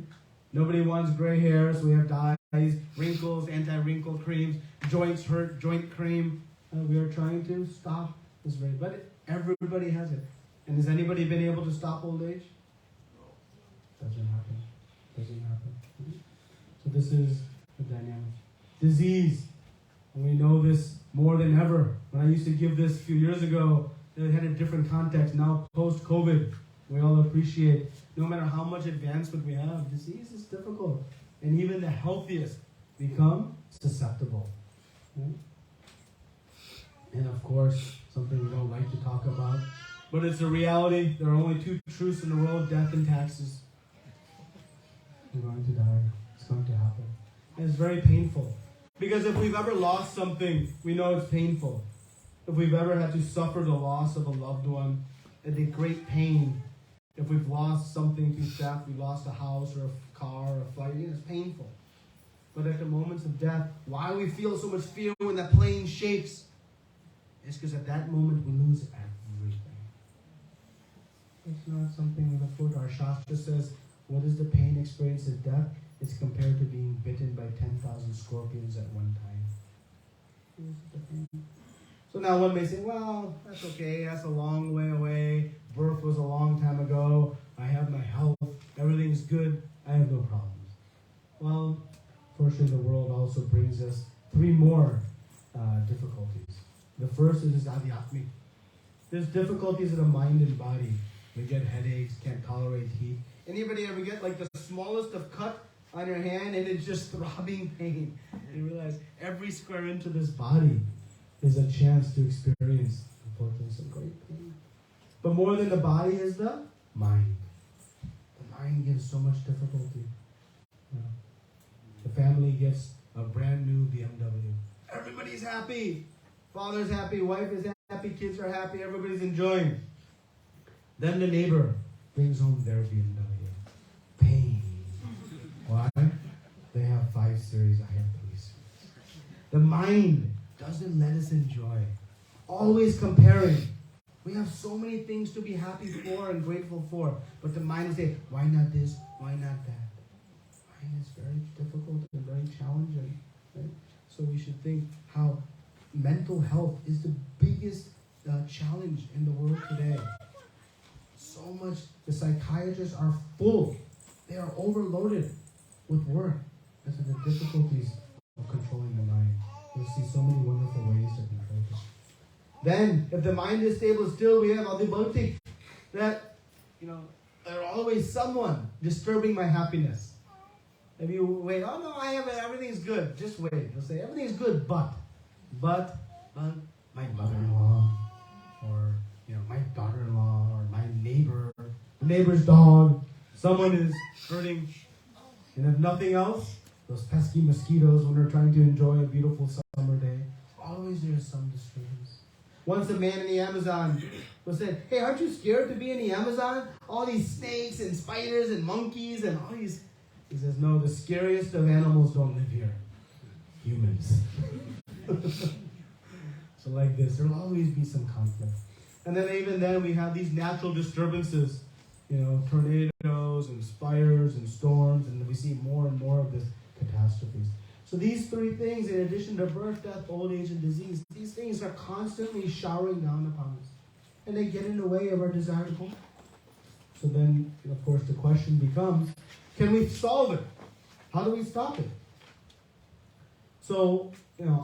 Nobody wants gray hair, so we have dyes, wrinkles, anti-wrinkle creams, joints hurt, joint cream. We are trying to stop this rate, but everybody has it. And has anybody been able to stop old age? Doesn't happen. Doesn't happen. So this is the dynamic. Disease. And we know this more than ever. When I used to give this a few years ago, it had a different context. Now, post-COVID, we all appreciate, no matter how much advancement we have, disease is difficult. And even the healthiest become susceptible. Right? And of course, something we don't like to talk about, but it's a reality. There are only two truths in the world, death and taxes. We're going to die. It's going to happen. And it's very painful. Because if we've ever lost something, we know it's painful. If we've ever had to suffer the loss of a loved one, and the great pain. If we've lost something through theft, we lost a house or a car or a flight, it's painful. But at the moments of death, why we feel so much fear when that plane shakes? It's because at that moment we lose everything. It's not something we look forward to. Our Shastra says, what is the pain experienced at death? It's compared to being bitten by 10,000 scorpions at one time. So now one may say, well, that's okay, that's a long way away. Birth was a long time ago. I have my health. Everything's good. I have no problems. Well, fortunately, the world also brings us three more difficulties. The first is adhyatmic. There's difficulties of the mind and body. We get headaches, can't tolerate heat. Anybody ever get like the smallest of cut on your hand and it's just throbbing pain? You realize every square inch of this body is a chance to experience, unfortunately, some great pain. But more than the body is the mind. The mind gives so much difficulty. The family gets a brand new BMW. Everybody's happy. Father's happy, wife is happy, kids are happy, everybody's enjoying. Then the neighbor brings home their BMW. Pain. Why? They have 5 Series, I have 3 Series. The mind doesn't let us enjoy. Always comparing. We have so many things to be happy for and grateful for. But the mind is saying, why not this? Why not that? Mind is very difficult and very challenging. Right? So we should think how mental health is the biggest challenge in the world today. So much, the psychiatrists are full. They are overloaded with work because of the difficulties of controlling the mind. You'll see so many wonderful ways to control it. Then, if the mind is stable still, we have adibautik, that, there's always someone disturbing my happiness. If you wait, oh no, I have it, everything's good. Just wait. They'll say, everything's good, but my mother-in-law, or my daughter-in-law, or my neighbor, the neighbor's dog, someone is hurting. And if nothing else, those pesky mosquitoes when they're trying to enjoy a beautiful summer day, always there's some disturbance. Once a man in the Amazon was said, hey, aren't you scared to be in the Amazon? All these snakes and spiders and monkeys and all these. He says, no, the scariest of animals don't live here. Humans. So like this, there'll always be some conflict. And then even then we have these natural disturbances, tornadoes and fires and storms, and we see more and more of this catastrophes. So these 3 things, in addition to birth, death, old age, and disease, these things are constantly showering down upon us. And they get in the way of our desired goal. So then, of course, the question becomes, can we solve it? How do we stop it? So,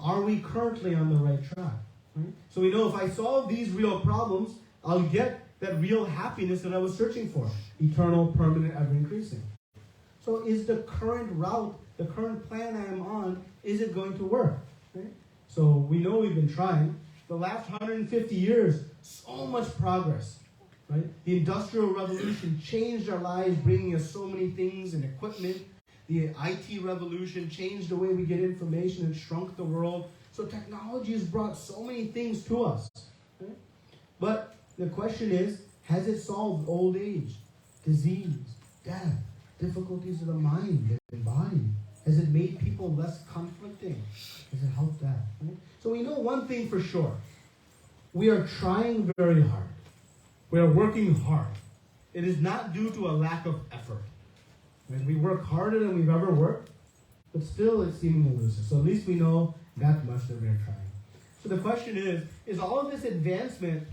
are we currently on the right track? Right? So we know if I solve these real problems, I'll get that real happiness that I was searching for. Eternal, permanent, ever-increasing. So is the current route, the current plan I am on, is it going to work? Right? So we know we've been trying. The last 150 years, so much progress. Right? The Industrial Revolution changed our lives, bringing us so many things and equipment. The IT revolution changed the way we get information and shrunk the world. So technology has brought so many things to us. Right? But the question is, has it solved old age, disease, death, difficulties of the mind and body? Has it made people less conflicting? Has it helped that? Right? So we know one thing for sure. We are trying very hard. We are working hard. It is not due to a lack of effort. Right? We work harder than we've ever worked, but still it's seemingly elusive. So at least we know that much that we're trying. So the question is all of this advancement,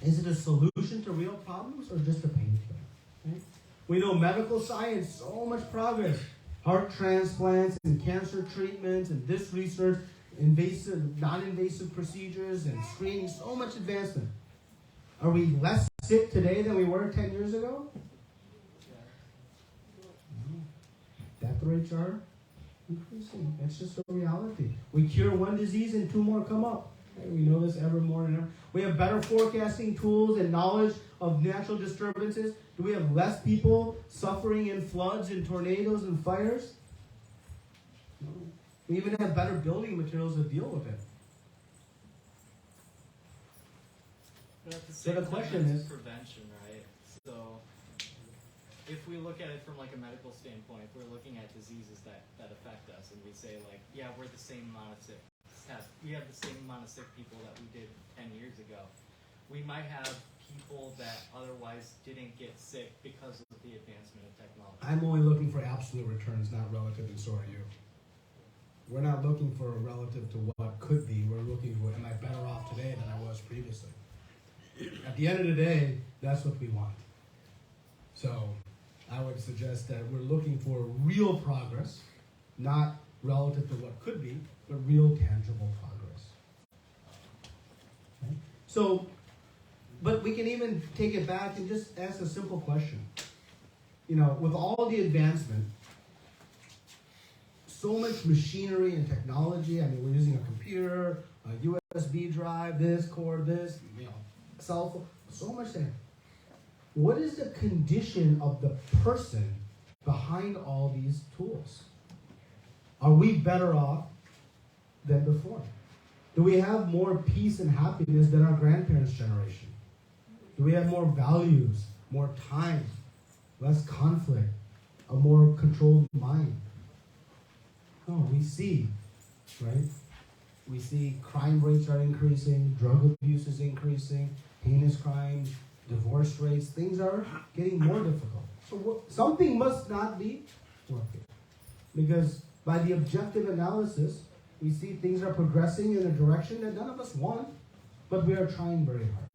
is it a solution to real problems or just a painkiller? Right? We know medical science, so much progress. Heart transplants and cancer treatments and this research, invasive, non-invasive procedures and screening, so much advancement. Are we less sick today than we were 10 years ago? No. Death rates are increasing. That's just a reality. We cure one disease and two more come up. Okay? We know this ever more and ever. We have better forecasting tools and knowledge of natural disturbances. Do we have less people suffering in floods and tornadoes and fires? No. We even have better building materials to deal with it. But at the So same the time, question it's is- prevention, right? So if we look at it from like a medical standpoint, if we're looking at diseases that affect us, and we say like, yeah, we're the same amount of sick, we have the same amount of sick people that we did 10 years ago. We might have people that otherwise didn't get sick because of the advancement of technology. I'm only looking for absolute returns, not relative, and so are you. We're not looking for a relative to what could be. We're looking for, am I better off today than I was previously? At the end of the day, that's what we want. So I would suggest that we're looking for real progress, not relative to what could be, but real tangible progress. Okay? So, but we can even take it back and just ask a simple question. You know, with all the advancement, so much machinery and technology. I mean, we're using a computer, a USB drive, this, cord, this, cell phone, so much there. What is the condition of the person behind all these tools? Are we better off than before? Do we have more peace and happiness than our grandparents' generation? Do we have more values, more time, less conflict, a more controlled mind? No, we see, right? We see crime rates are increasing, drug abuse is increasing, heinous crimes, divorce rates, things are getting more difficult. So something must not be working. Because by the objective analysis, we see things are progressing in a direction that none of us want, but we are trying very hard.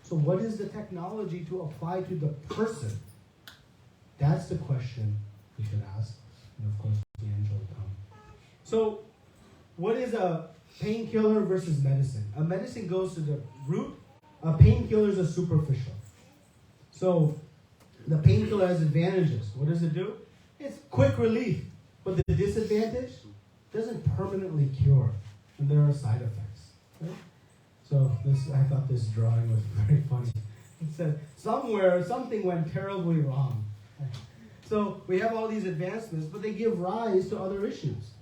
So what is the technology to apply to the person? That's the question we should ask. And of course, the angel will come. So what is a painkiller versus medicine? A medicine goes to the root. A painkiller is a superficial. So the painkiller has advantages. What does it do? It's quick relief. But the disadvantage doesn't permanently cure. And there are side effects. Right? So I thought this drawing was very funny. It said, somewhere something went terribly wrong. So we have all these advancements, but they give rise to other issues.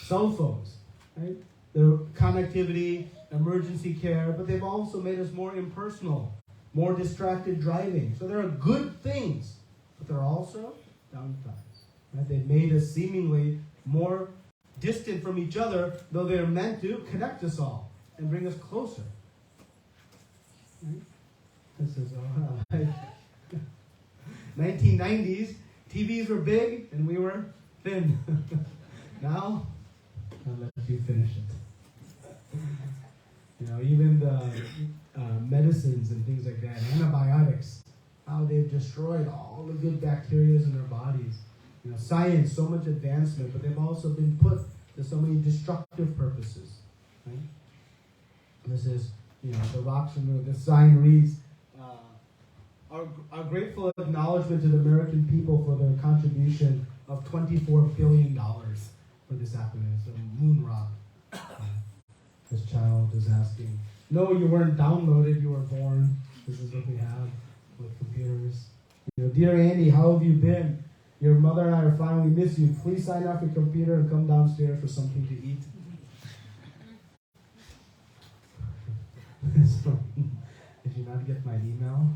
Cell phones, right? The connectivity, emergency care, but they've also made us more impersonal, more distracted driving. So there are good things, but there are also downsides. Right? They've made us seemingly more distant from each other, though they're meant to connect us all and bring us closer. Right? This is 1990s, TVs were big and we were thin. Now, I'll let you finish it. Even the medicines and things like that, antibiotics, how they've destroyed all the good bacteria in our bodies. Science, so much advancement, but they've also been put to so many destructive purposes. Right? This is, the rocks and the sign reads, our grateful acknowledgement to the American people for their contribution of $24 billion for this happening. It's a moon rock. This child is asking, no, you weren't downloaded, you were born. This is what we have with computers. Dear Andy, how have you been? Your mother and I are fine, we miss you. Please sign off your computer and come downstairs for something to eat. So, did you not get my email?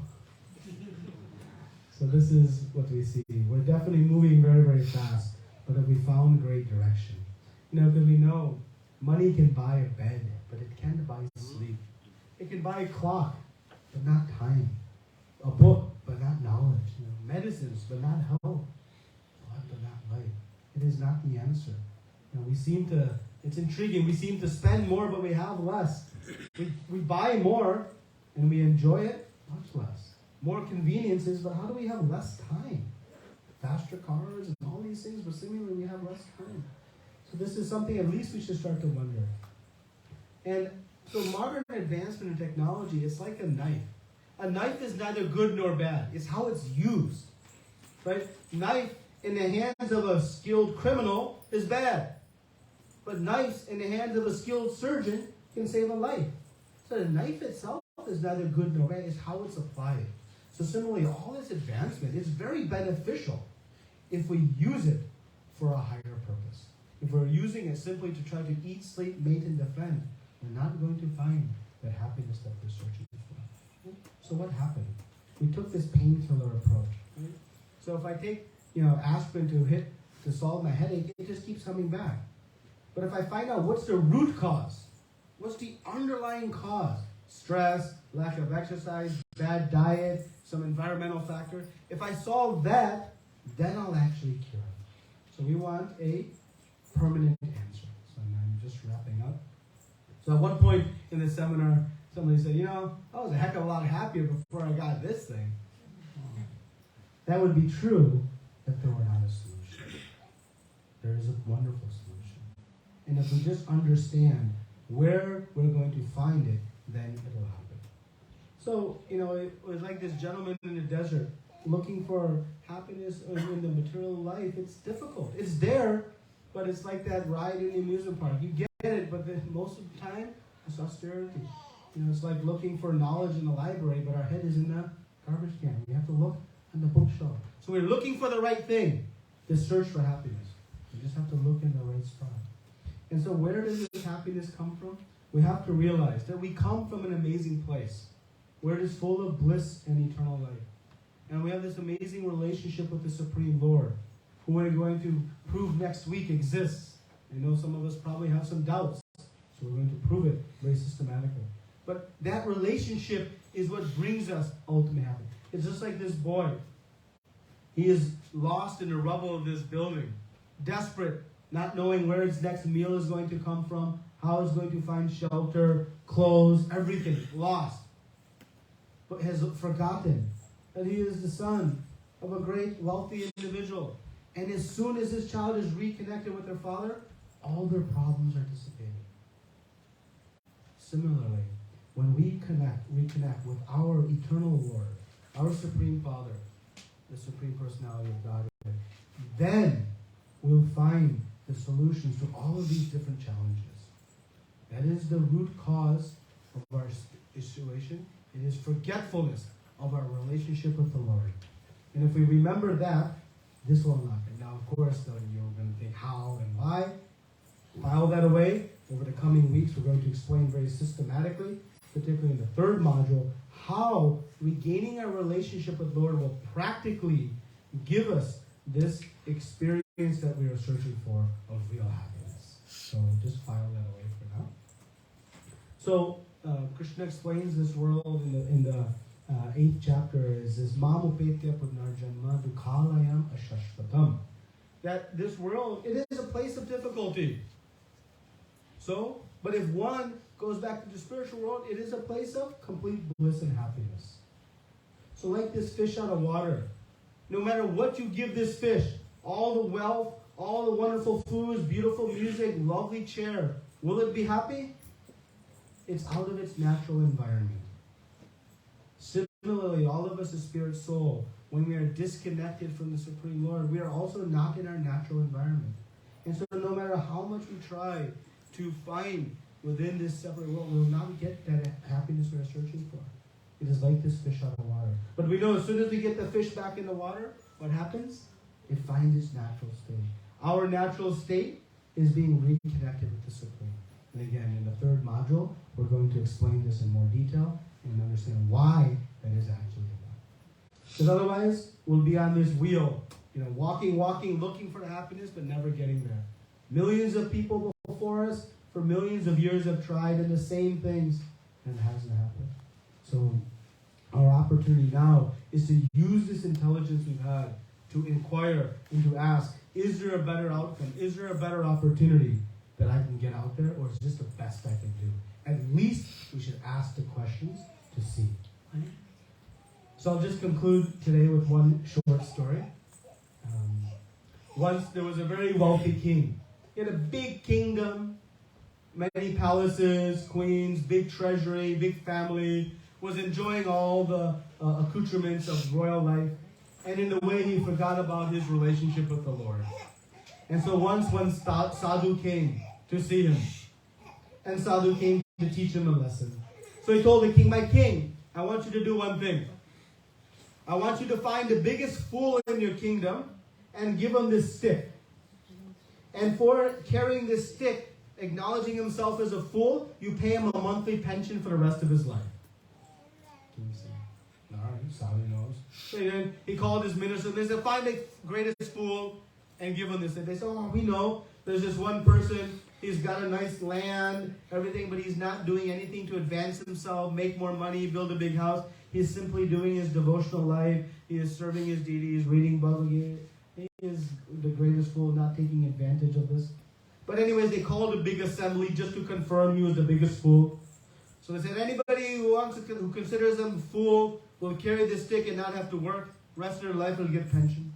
So this is what we see. We're definitely moving very, very fast, but have we found great direction? Because we know money can buy a bed, but it can't buy sleep. It can buy a clock, but not time. A book, but not knowledge. Medicines, but not health. Blood, but not life. It is not the answer. It's intriguing. We seem to spend more, but we have less. We buy more, and we enjoy it much less. More conveniences, but how do we have less time? Faster cars and all these things, but seemingly we have less time. So this is something at least we should start to wonder. And so modern advancement in technology, it's like a knife. A knife is neither good nor bad. It's how it's used. Right? Knife in the hands of a skilled criminal is bad. But knives in the hands of a skilled surgeon can save a life. So the knife itself is neither good nor bad. It's how it's applied. So similarly, all this advancement is very beneficial if we use it for a higher purpose. If we're using it simply to try to eat, sleep, mate, and defend, we're not going to find the happiness that we're searching for. So what happened? We took this painkiller approach. Right? So if I take aspirin to solve my headache, it just keeps coming back. But if I find out what's the root cause, what's the underlying cause, stress, lack of exercise, bad diet, some environmental factor, if I solve that, then I'll actually cure it. So we want a permanent answer. So I'm just wrapping up. So at one point in the seminar, somebody said, I was a heck of a lot happier before I got this thing. That would be true if there were not a solution. There is a wonderful solution. And if we just understand where we're going to find it, then it'll happen. So, it was like this gentleman in the desert looking for happiness in the material life. It's difficult. It's there, but it's like that ride in the amusement park. You get it, but then most of the time, it's austerity. It's like looking for knowledge in the library, but our head is in the garbage can. We have to look on the bookshelf. So we're looking for the right thing to search for happiness. We just have to look in the right spot. And so where does this happiness come from? We have to realize that we come from an amazing place where it is full of bliss and eternal life. And we have this amazing relationship with the Supreme Lord, who we're going to prove next week exists. I know some of us probably have some doubts, so we're going to prove it very systematically. But that relationship is what brings us ultimate happiness. It's just like this boy. He is lost in the rubble of this building, desperate, not knowing where his next meal is going to come from, how he's going to find shelter, clothes, everything, lost. But has forgotten that he is the son of a great wealthy individual. And as soon as this child is reconnected with their father, all their problems are dissipated. Similarly, when we reconnect with our eternal Lord, our Supreme Father, the Supreme Personality of God, then we'll find the solutions to all of these different challenges. That is the root cause of our situation. It is forgetfulness of our relationship with the Lord. And if we remember that, this will unlock it. Now, of course, you're going to think how and why. File that away. Over the coming weeks, we're going to explain very systematically, particularly in the third module, how regaining our relationship with the Lord will practically give us this experience that we are searching for of real happiness. So just file that away for now. So Krishna explains this world in the 8th chapter is this Mamupetya Punarjanma Dukhalayam Ashashvatam. That this world, it is a place of difficulty. So, but if one goes back to the spiritual world, it is a place of complete bliss and happiness. So like this fish out of water, no matter what you give this fish, all the wealth, all the wonderful foods, beautiful music, lovely chair, will it be happy? It's out of its natural environment. Similarly, all of us as spirit soul, when we are disconnected from the Supreme Lord, we are also not in our natural environment. And so no matter how much we try to find within this separate world, we will not get that happiness we are searching for. It is like this fish out of water. But we know as soon as we get the fish back in the water, what happens? It finds its natural state. Our natural state is being reconnected with the Supreme. And again, in the third module, we're going to explain this in more detail and understand why that is actually about. Because otherwise, we'll be on this wheel, walking, looking for happiness, but never getting there. Millions of people before us for millions of years have tried in the same things, and it hasn't happened. So our opportunity now is to use this intelligence we've had to inquire and to ask, is there a better outcome? Is there a better opportunity that I can get out there, or is this the best I can do? At least we should ask the questions to see. So I'll just conclude today with one short story. Once there was a very wealthy king. He had a big kingdom, many palaces, queens, big treasury, big family, was enjoying all the accoutrements of royal life. And in a way, he forgot about his relationship with the Lord. And so once when Sadhu came to see him, and Sadhu came to teach him a lesson. So he told the king, my king, I want you to do one thing. I want you to find the biggest fool in your kingdom and give him this stick. And for carrying this stick, acknowledging himself as a fool, you pay him a monthly pension for the rest of his life. All right, Sadhu knows. So then he called his minister. They said, find the greatest fool and give him this. And they said, we know. There's this one person. He's got a nice land, everything, but he's not doing anything to advance himself, make more money, build a big house. He's simply doing his devotional life. He is serving his deities, reading Bhagavad Gita. He is the greatest fool, not taking advantage of this. But anyways, they called a big assembly just to confirm he was the biggest fool. So they said, anybody who considers him a fool will carry this stick and not have to work. Rest of their life will get pension.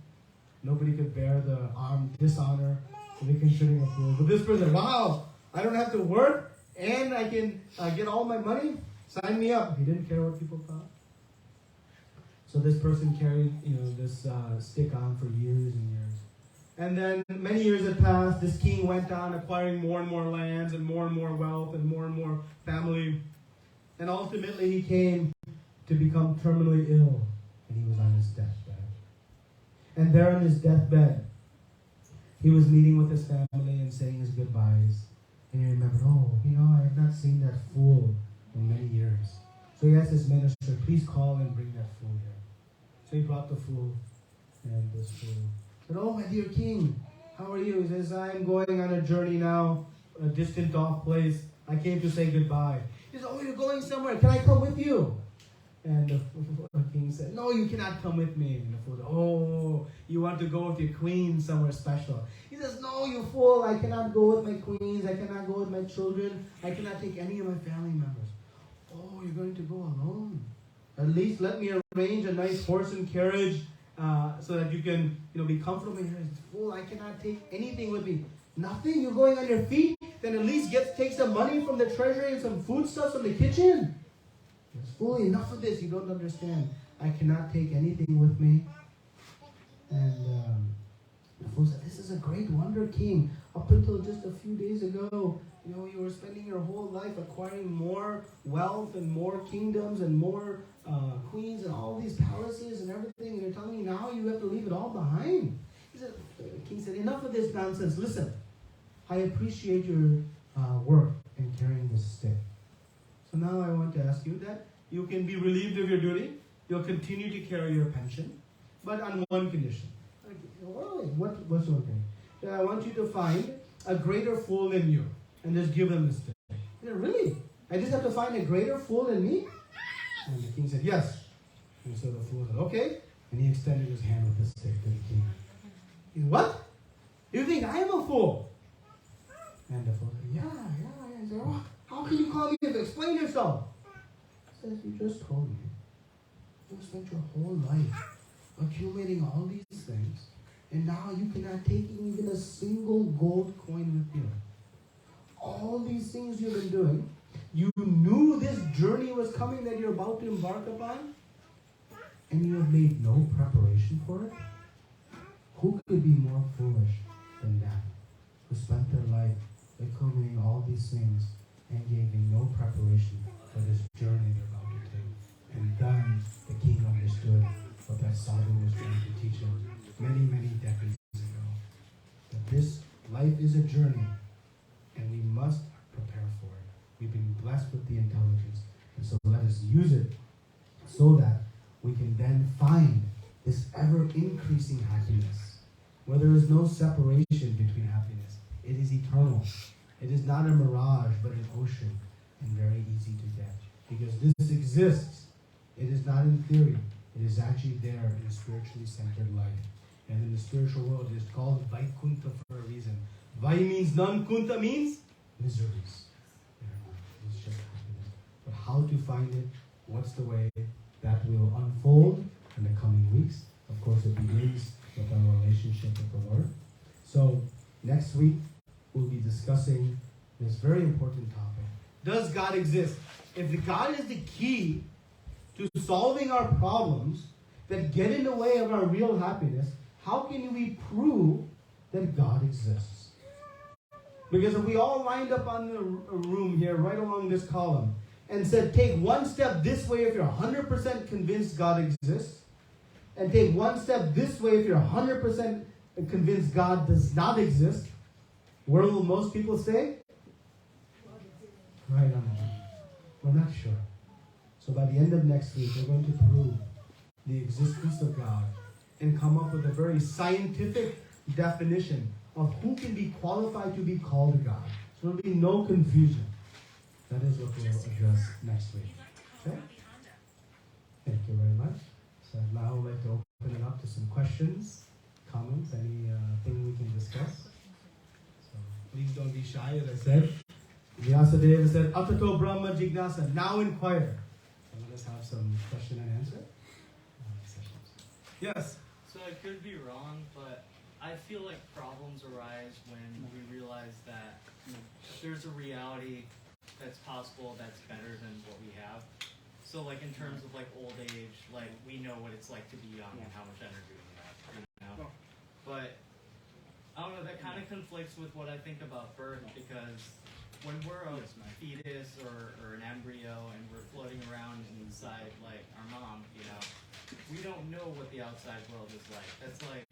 Nobody could bear the dishonor to be considered a fool. But this person, wow, I don't have to work and I can get all my money. Sign me up. He didn't care what people thought. So this person carried, this stick on for years and years. And then many years had passed. This king went on acquiring more and more lands and more wealth and more family. And ultimately he came to become terminally ill. And he was on his deathbed. And there on his deathbed, he was meeting with his family and saying his goodbyes. And he remembered, I have not seen that fool in many years. So he asked his minister, please call and bring that fool here. So he brought the fool, and this fool said, oh, my dear king, how are you? He says, I'm going on a journey now, a distant off place. I came to say goodbye. He says, oh, you're going somewhere. Can I come with you? And the king said, no, you cannot come with me. And the fool said, oh, you want to go with your queen somewhere special. He says, no, you fool, I cannot go with my queens. I cannot go with my children. I cannot take any of my family members. Oh, you're going to go alone. At least let me arrange a nice horse and carriage so that you can, be comfortable. He says, fool, I cannot take anything with me. Nothing? You're going on your feet? Then at least take some money from the treasury and some foodstuffs from the kitchen. It's fool, enough of this. You don't understand. I cannot take anything with me. And the fool said, this is a great wonder, king. Up until just a few days ago, you were spending your whole life acquiring more wealth and more kingdoms and more queens and all these palaces and everything. And you're telling me now you have to leave it all behind. The king said, enough of this nonsense. Listen, I appreciate your work in carrying this stick. So now I want to ask you that you can be relieved of your duty. You'll continue to carry your pension, but on one condition. What's one thing? That I want you to find a greater fool than you and just give them the stick. He said, really? I just have to find a greater fool than me? And the king said, yes. And so the fool said, okay. And he extended his hand with the stick to the king. He said, what? You think I am a fool? And the fool said, yeah. He said, oh, how can you call me to explain yourself? He says, you just told me. You spent your whole life accumulating all these things, and now you cannot take even a single gold coin with you. All these things you've been doing, you knew this journey was coming that you're about to embark upon, and you have made no preparation for it? Who could be more foolish than that, who spent their life accumulating all these things and gave me no preparation for this journey they're about to take? And then the king understood what that sadhu was trying to teach him many decades ago. That this life is a journey, and we must prepare for it. We've been blessed with the intelligence, and so let us use it so that we can then find this ever-increasing happiness, where there is no separation between happiness. It is eternal. It is not a mirage, but an ocean, and very easy to get. Because this exists. It is not in theory. It is actually there in a spiritually centered life. And in the spiritual world, it is called Vaikuntha for a reason. Vai means none, Kunta means miseries. It's just happiness. But how to find it, what's the way, that will unfold in the coming weeks. Of course, it begins with our relationship with the Lord. So, next week, we'll be discussing this very important topic. Does God exist? If God is the key to solving our problems that get in the way of our real happiness, how can we prove that God exists? Because if we all lined up on the room here, right along this column, and said, take one step this way if you're 100% convinced God exists, and take one step this way if you're 100% convinced God does not exist, where will most people say? Right on. We're not sure. So by the end of next week, we're going to prove the existence of God and come up with a very scientific definition of who can be qualified to be called God. So there'll be no confusion. That is what we'll address next week. Okay? Thank you very much. So now I'd like to open it up to some questions, comments, anything we can discuss. So please don't be shy, as I said. Vyasadeva said, Atato Brahma Jignasa, now inquire. So let us have some question and answer sessions. Yes? So I could be wrong, but I feel like problems arise when we realize that there's a reality that's possible that's better than what we have. So like in terms of like old age, like we know what it's like to be young and how much energy we have, you know? But I don't know, that kind of conflicts with what I think about birth, because when we're a fetus or an embryo and we're floating around inside like our mom, you know, we don't know what the outside world is like. That's like,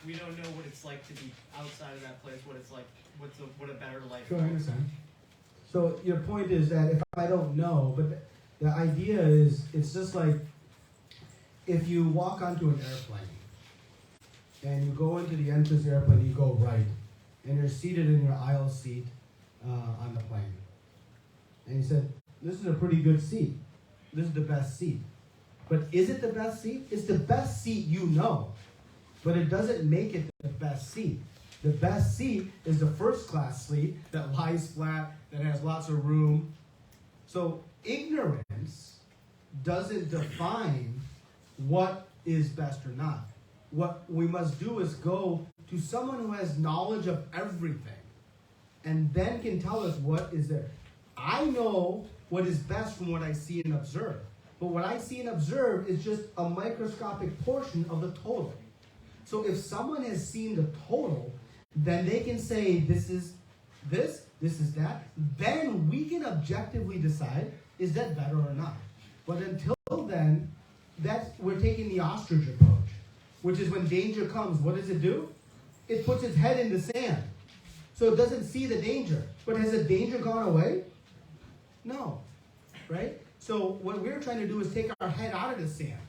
we don't know what it's like to be outside of that place, what it's like, what a better life Sure, I understand. So your point is that if I don't know, but the idea is, it's just like if you walk onto an airplane and you go into the entrance airplane, you go right, and you're seated in your aisle seat on the plane. And you said, this is a pretty good seat. This is the best seat. But is it the best seat? It's the best seat you know. But it doesn't make it the best seat. The best seat is the first class seat that lies flat, that has lots of room. So ignorance doesn't define what is best or not. What we must do is go to someone who has knowledge of everything and then can tell us what is there. I know what is best from what I see and observe. But what I see and observe is just a microscopic portion of the total. So if someone has seen the total, then they can say this is this is that. Then we can objectively decide, is that better or not? But until then, we're taking the ostrich approach, which is when danger comes, what does it do? It puts its head in the sand. So it doesn't see the danger. But has the danger gone away? No. Right? So what we're trying to do is take our head out of the sand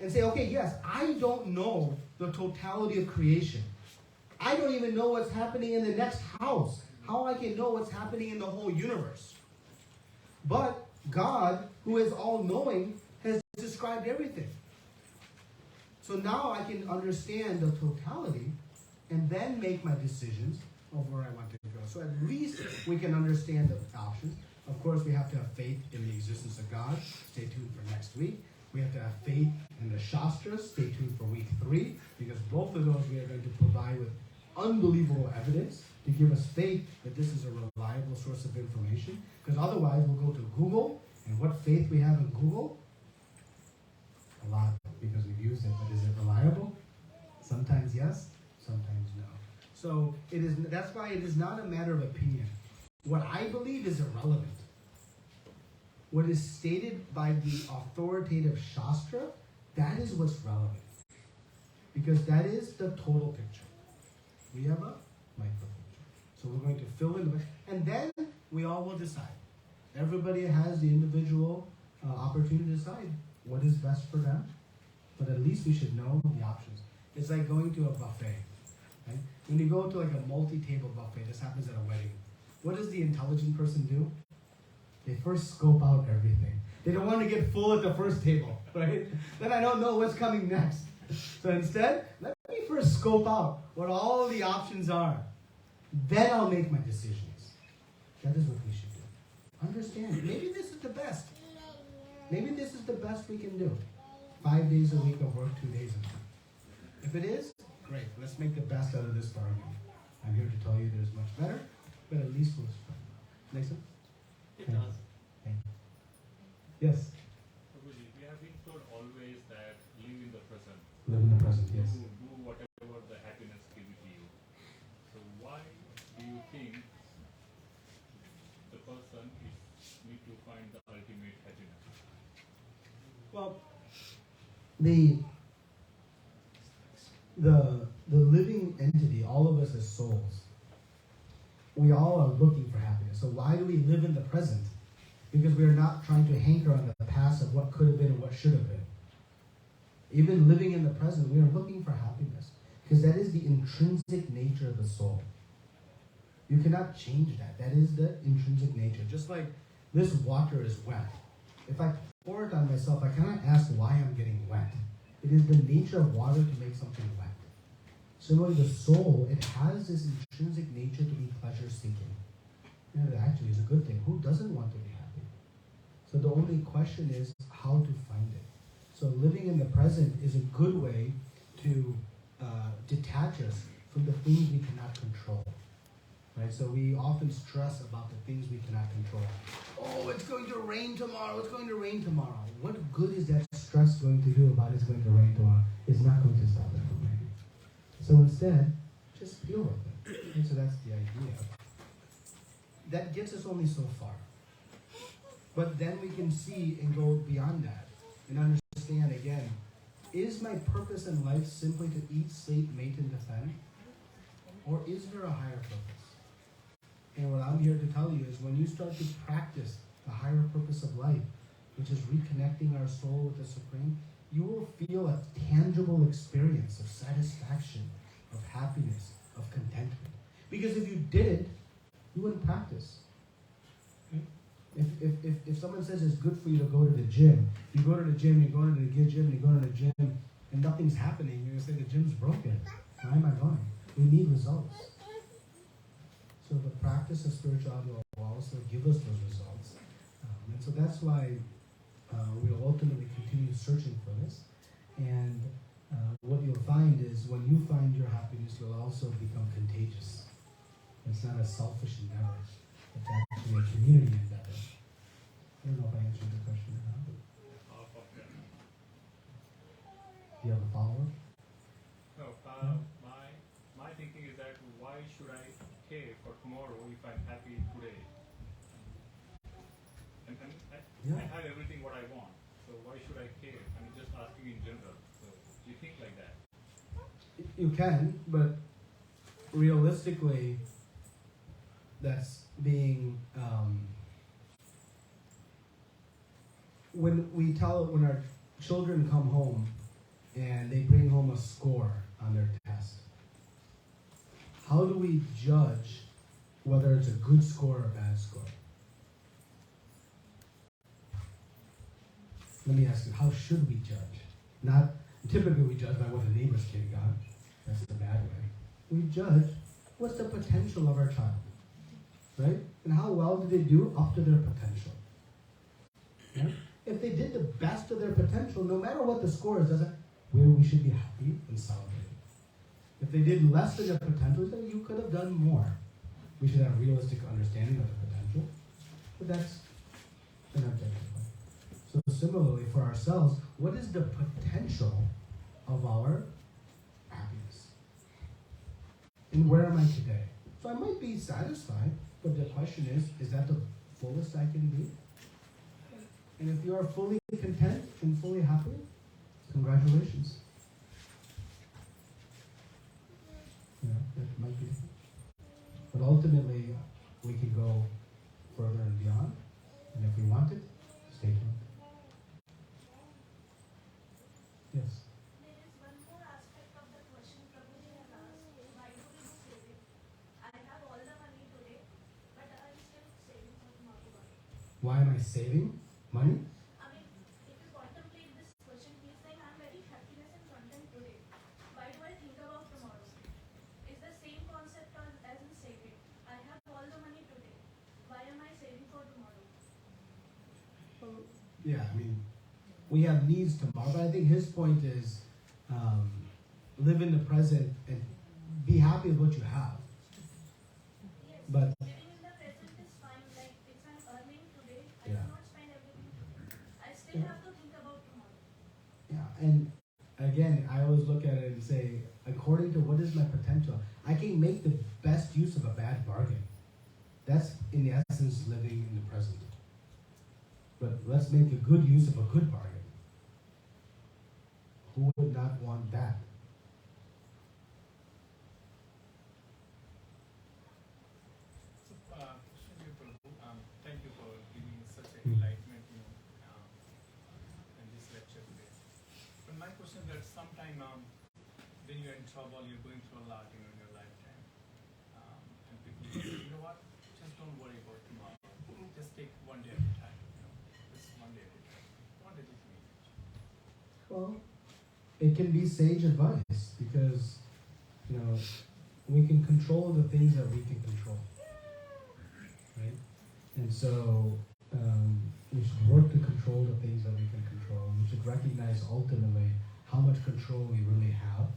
and say, okay, yes, I don't know the totality of creation. I don't even know what's happening in the next house. How I can know what's happening in the whole universe. But God, who is all-knowing, has described everything. So now I can understand the totality and then make my decisions of where I want to go. So at least we can understand the options. Of course, we have to have faith in the existence of God. Stay tuned for next week. We have to have faith in the Shastras. Stay tuned for week 3, because both of those we are going to provide with unbelievable evidence to give us faith that this is a reliable source of information. Because otherwise, we'll go to Google, and what faith we have in Google? A lot, because we've used it. But is it reliable? Sometimes yes, sometimes no. So that's why it is not a matter of opinion. What I believe is irrelevant. What is stated by the authoritative Shastra, that is what's relevant. Because that is the total picture. We have a micro picture. So we're going to fill in and then we all will decide. Everybody has the individual opportunity to decide what is best for them, but at least we should know the options. It's like going to a buffet. Right? When you go to like a multi-table buffet, this happens at a wedding. What does the intelligent person do? They first scope out everything. They don't want to get full at the first table, right? Then I don't know what's coming next. So instead, let me first scope out what all the options are. Then I'll make my decisions. That is what we should do. Understand, maybe this is the best. Maybe this is the best we can do. 5 days a week of work, 2 days a week. If it is, great. Let's make the best out of this bargain. I'm here to tell you there's much better, but at least we'll start. Nathan? It does. Thank you. Yes? Prabhuji, we have been told always that live in the present. Live in the present, yes. Do whatever the happiness gives to you. So why do you think the person need to find the ultimate happiness? Well, the living entity, all of us as souls, we all are looking for happiness. So why do we live in the present? Because we are not trying to hanker on the past of what could have been and what should have been. Even living in the present, we are looking for happiness. Because that is the intrinsic nature of the soul. You cannot change that. That is the intrinsic nature. Just like this water is wet. If I pour it on myself, I cannot ask why I'm getting wet. It is the nature of water to make something wet. Similarly, the soul, it has this intrinsic nature to be pleasure-seeking. And it actually is a good thing. Who doesn't want to be happy? So the only question is how to find it. So living in the present is a good way to detach us from the things we cannot control. Right? So we often stress about the things we cannot control. Oh, it's going to rain tomorrow. It's going to rain tomorrow. What good is that stress going to do about it's going to rain tomorrow? It's not going to stop it from raining. So instead, just deal with it. And so that's the idea. That gets us only so far. But then we can see and go beyond that and understand again, is my purpose in life simply to eat, sleep, mate, and defend? Or is there a higher purpose? And what I'm here to tell you is when you start to practice the higher purpose of life, which is reconnecting our soul with the Supreme, you will feel a tangible experience of satisfaction, of happiness, of contentment. Because if you didn't, you wouldn't practice. If someone says it's good for you to go to the gym, you go to the gym, you go to the gym, you go to the gym, and nothing's happening, you're going to say the gym's broken. Why am I going? We need results. So the practice of spirituality will also give us those results. And so that's why we'll ultimately continue searching for this. And what you'll find is when you find your happiness, you'll also become contagious. It's not a selfish endeavor. It's actually a community endeavor. I don't know if I answered the question or not. Do you have a follow-up? No, my thinking is that why should I care for tomorrow if I'm happy today? And I have everything what I want, so why should I care? I'm just asking in general. So do you think like that? You can, but realistically, that's being when our children come home and they bring home a score on their test, how do we judge whether it's a good score or a bad score? Let me ask you, how should we judge? Not typically we judge by what the neighbor's kid got. That's the bad way. We judge what's the potential of our child, right? And how well did they do up to their potential? Yeah? If they did the best of their potential, no matter what the score is, we should be happy and celebrating. If they did less than their potential, then you could have done more. We should have realistic understanding of the potential, but that's an objective one. So similarly for ourselves, what is the potential of our happiness? And where am I today? So I might be satisfied, but the question is that the fullest I can be? And if you are fully content and fully happy, congratulations. That might be. But ultimately, we can go further and beyond. And if we want it, stay tuned. Why am I saving money? I mean, if you contemplate this question, he's saying, I'm very happiness and content today. Why do I think about tomorrow? It's the same concept as in saving. I have all the money today. Why am I saving for tomorrow? Yeah, I mean, we have needs tomorrow, but I think his point is live in the present and be happy with what you have. Yes, But living in the present is fine. Like, if I'm earning today, I Yeah. cannot spend everything today. I still Yeah. have to think about tomorrow. yeah, and again, I always look at it and say, according to what is my potential, I can make the best use of a bad bargain. That's in essence living in the present. But let's make a good use of a good bargain. Who would not want that? So, Shri Prabhu, thank you for giving such an Hmm. enlightenment, in this lecture today. But my question is that sometime when you're in trouble, you're going through a lot, in your lifetime, and people say, you know what, just don't worry about tomorrow. Just take one day at a time, just one day at a time. What does it mean? Well, it can be sage advice because, we can control the things that we can control. Right? And so we should work to control the things that we can control. We should recognize ultimately how much control we really have.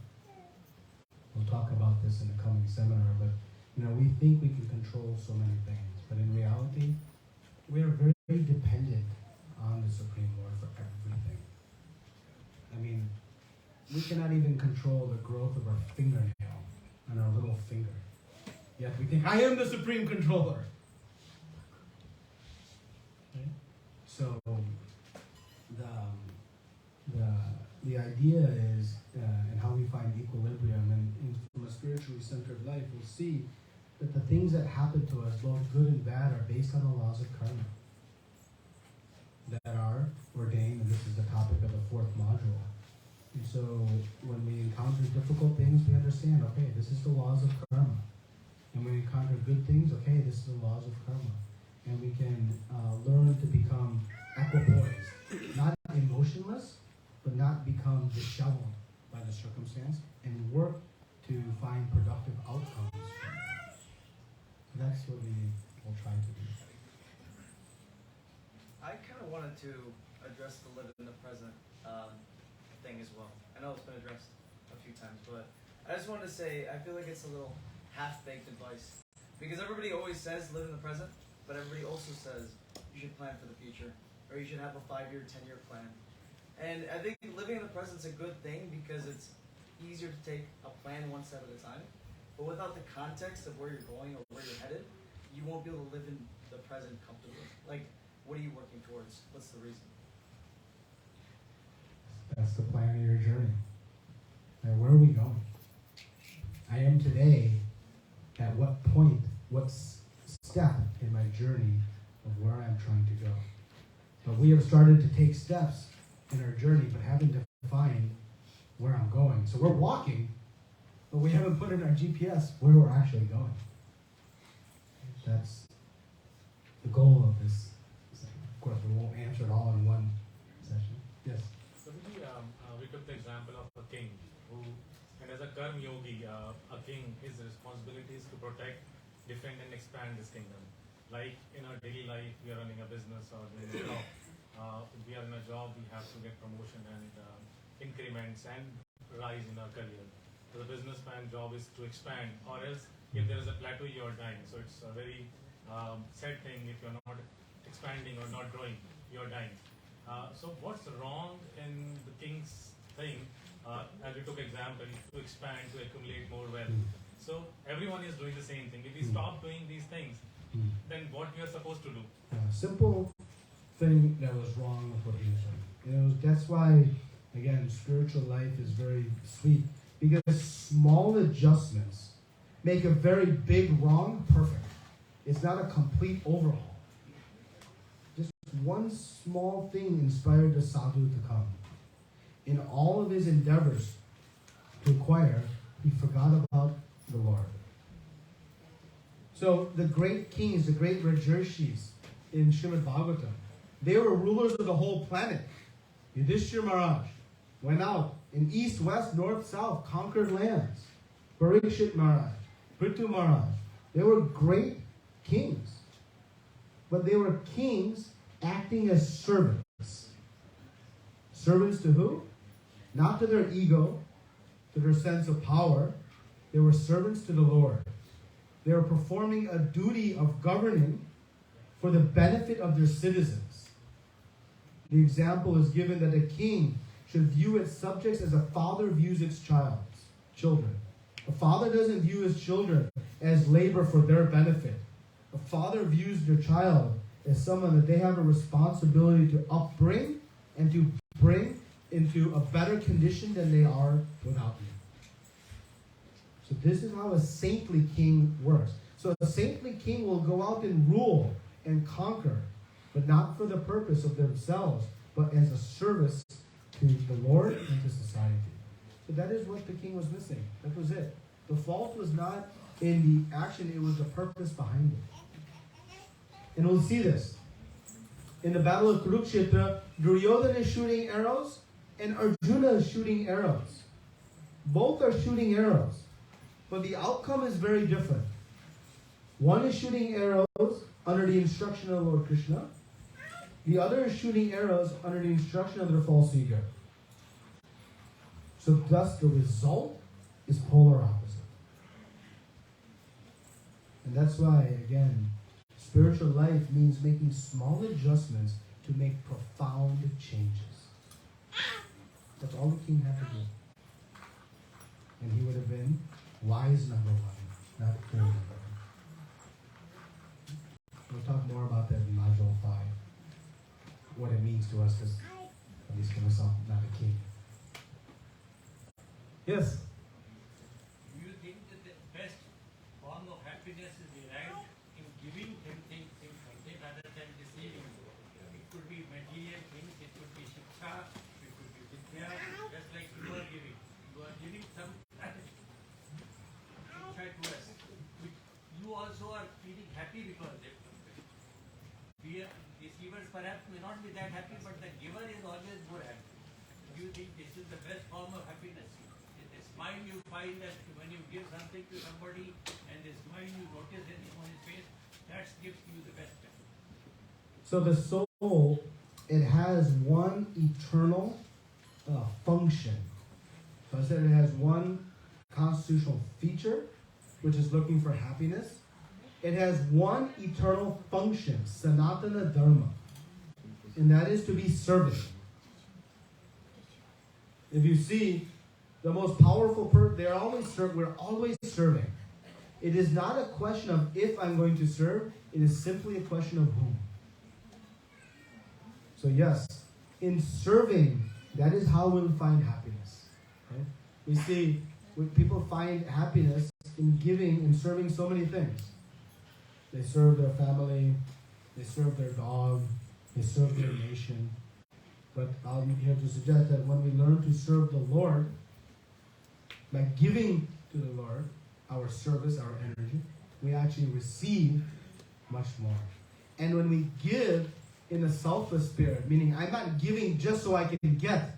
We'll talk about this in the coming seminar, but we think we can control so many things, but in reality, we are very, very dependent on the Supreme Lord for everything. I mean, we cannot even control the growth of our fingernail on our little finger. Yet we think, I am the supreme controller. Okay? So the idea is, and how we find equilibrium, and from a spiritually centered life, we'll see that the things that happen to us, both good and bad, are based on the laws of karma that are ordained, and this is the topic of the fourth module. And so when we encounter difficult things, we understand, okay, this is the laws of karma. And when we encounter good things, okay, this is the laws of karma. And we can learn to become equipoised, not emotionless, but not become disheveled by the circumstance, and work to find productive outcomes from that. That's what we will try to do. I kind of wanted to address the live in the present thing as well. I know it's been addressed a few times, but I just wanted to say I feel like it's a little half-baked advice because everybody always says live in the present, but everybody also says you should plan for the future or you should have a 5-year, 10-year plan. And I think living in the present is a good thing because it's easier to take a plan one step at a time. But without the context of where you're going or where you're headed, you won't be able to live in the present comfortably. Like, what are you working towards? What's the reason? That's the plan of your journey. And where are we going? I am today at what point, what step in my journey of where I'm trying to go. But we have started to take steps in our journey, but haven't defined where I'm going. So we're walking, but we haven't put in our GPS where we're actually going. That's the goal of this session. Of course, we won't answer it all in one session. Yes? So we took the example of a king who, and as a karma yogi, a king, his responsibility is to protect, defend, and expand his kingdom. Like in our daily life, we are running a business or doing a job. We are in a job, we have to get promotion and increments and rise in our career. So the businessman job is to expand, or else if there is a plateau, you're dying. So it's a very sad thing if you're not expanding or not growing, you're dying. So what's wrong in the king's thing, as we took example, to expand, to accumulate more wealth? So everyone is doing the same thing. If we stop doing these things, then what we are supposed to do? Simple thing that was wrong with what he was doing. That's why, again, spiritual life is very sweet, because small adjustments make a very big wrong perfect. It's not a complete overhaul. Just one small thing inspired the sadhu to come. In all of his endeavors to acquire, he forgot about the Lord. So the great kings, the great Rajarshis in Srimad Bhagavatam. They were rulers of the whole planet. Yudhishthira Maharaj went out in east, west, north, south, conquered lands. Parikshit Maharaj, Prithu Maharaj. They were great kings. But they were kings acting as servants. Servants to who? Not to their ego, to their sense of power. They were servants to the Lord. They were performing a duty of governing for the benefit of their citizens. The example is given that a king should view its subjects as a father views its children. A father doesn't view his children as labor for their benefit. A father views their child as someone that they have a responsibility to upbring and to bring into a better condition than they are without you. So this is how a saintly king works. So a saintly king will go out and rule and conquer, but not for the purpose of themselves, but as a service to the Lord and to society. So that is what the king was missing. That was it. The fault was not in the action, it was the purpose behind it. And we'll see this. In the battle of Kurukshetra, Duryodhana is shooting arrows and Arjuna is shooting arrows. Both are shooting arrows, but the outcome is very different. One is shooting arrows under the instruction of Lord Krishna. The other is shooting arrows under the instruction of their false ego. So thus the result is polar opposite. And that's why, again, spiritual life means making small adjustments to make profound changes. That's all the king had to do. And he would have been wise number one, not fool number one. We'll talk more about that in Module 5. What it means to us, because at least for myself, not a king. Yes? Do you think that the best form of happiness is derived in giving something rather than receiving? It could be material things, it could be shiksha, it could be vidya, just like you are giving. You are giving some shiksha to us, which you also are feeling happy because they receivers perhaps may not be that happy, but the giver is always more happy. Do you think this is the best form of happiness? The smile you find that when you give something to somebody and the smile you notice on his face, that gives you the best happiness. So the soul, it has one eternal function. So I said it has one constitutional feature, which is looking for happiness. It has one eternal function, Sanatana Dharma, and that is to be servant. If you see, the most powerful person, we're always serving. It is not a question of if I'm going to serve, it is simply a question of whom. So yes, in serving, that is how we'll find happiness. Right? We see when people find happiness in giving and serving so many things. They serve their family, they serve their dog, they serve their nation. But I'm here to suggest that when we learn to serve the Lord, by giving to the Lord our service, our energy, we actually receive much more. And when we give in a selfless spirit, meaning I'm not giving just so I can get,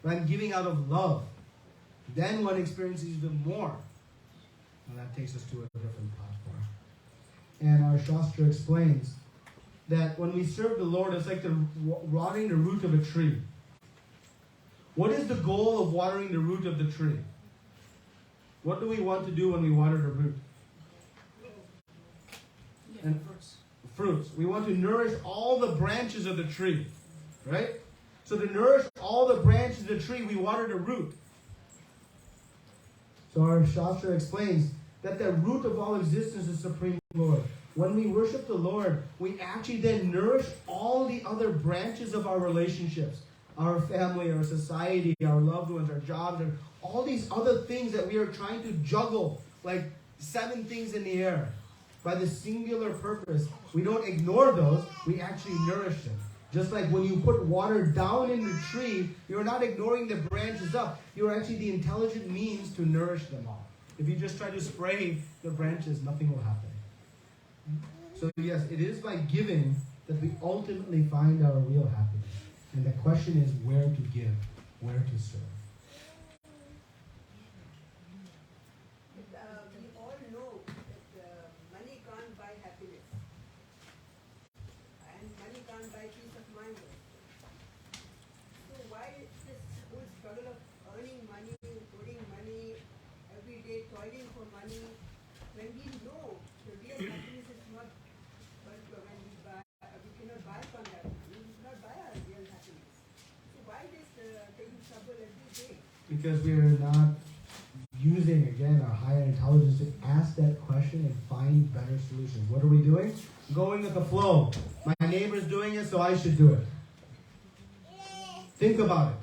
but I'm giving out of love, then one experiences even more. And that takes us to a different platform. And our Shastra explains that when we serve the Lord, it's like watering the root of a tree. What is the goal of watering the root of the tree? What do we want to do when we water the root? And fruits. We want to nourish all the branches of the tree. Right? So to nourish all the branches of the tree, we water the root. So our Shastra explains that the root of all existence is Supreme Lord. When we worship the Lord, we actually then nourish all the other branches of our relationships. Our family, our society, our loved ones, our jobs, and all these other things that we are trying to juggle, like 7 things in the air, by the singular purpose. We don't ignore those, we actually nourish them. Just like when you put water down in the tree, you're not ignoring the branches up. You're actually the intelligent means to nourish them all. If you just try to spray the branches, nothing will happen. So yes, it is by giving that we ultimately find our real happiness. And the question is where to give, where to serve. We all know that money can't buy happiness. And money can't buy peace of mind also. So why this whole struggle of earning money, putting money, every day toiling for money, when we know the real happiness is not, but when we cannot buy from that money, we cannot buy our real happiness. So why this taking trouble every day? Because we are not using, again, our higher intelligence to ask that question and find better solutions. What are we doing? Going with the flow. My neighbor's doing it, so I should do it. Think about it.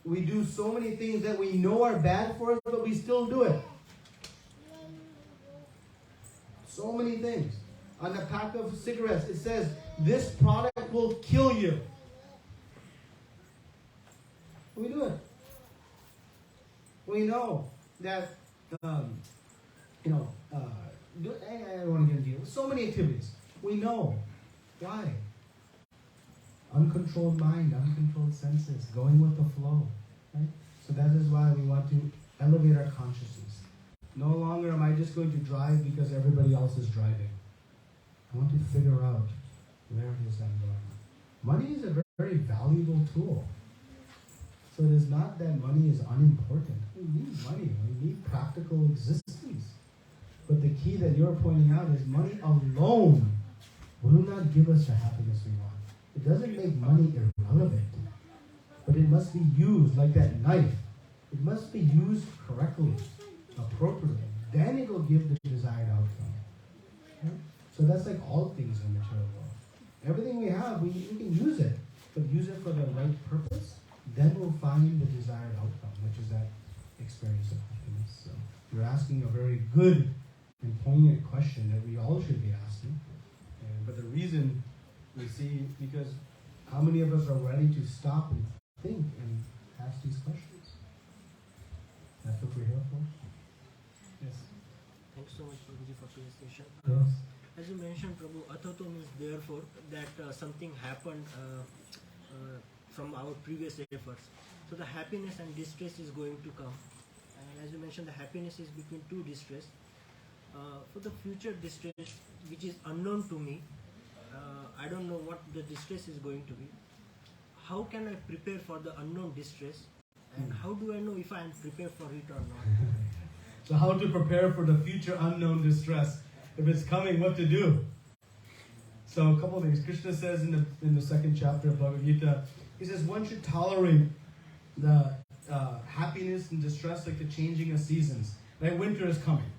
We do so many things that we know are bad for us, but we still do it. So many things. On the pack of cigarettes, it says, this product will kill you. We do it. We know that, I don't want to get into it. So many activities. We know. Why? Uncontrolled mind, uncontrolled senses, going with the flow. Right? So that is why we want to elevate our consciousness. No longer am I just going to drive because everybody else is driving. I want to figure out where it is I'm going. Money is a very valuable tool. So it is not that money is unimportant. We need money. We need practical existence. But the key that you're pointing out is money alone will not give us the happiness we want. It doesn't make money irrelevant. But it must be used like that knife. It must be used correctly, appropriately. Then it will give the desired outcome. Okay? So that's like all things in the material world. Everything we have, we can use it. But use it for the right purpose. Then we'll find the desired outcome, which is that experience of happiness. So you're asking a very good and poignant question that we all should be asking. But the reason we see, because how many of us are ready to stop and think and ask these questions? That's what we're here for. Yes. Thanks so much, Prabhuji, for presentation. Yes. As you mentioned, Prabhu, atato means therefore that something happened from our previous efforts. So the happiness and distress is going to come. And as you mentioned, the happiness is between two distress. For the future distress, which is unknown to me, I don't know what the distress is going to be. How can I prepare for the unknown distress? And how do I know if I am prepared for it or not? So how to prepare for the future unknown distress? If it's coming, what to do? So a couple of things. Krishna says in the second chapter of Bhagavad Gita, he says one should tolerate the happiness and distress like the changing of seasons. Right? Winter is coming.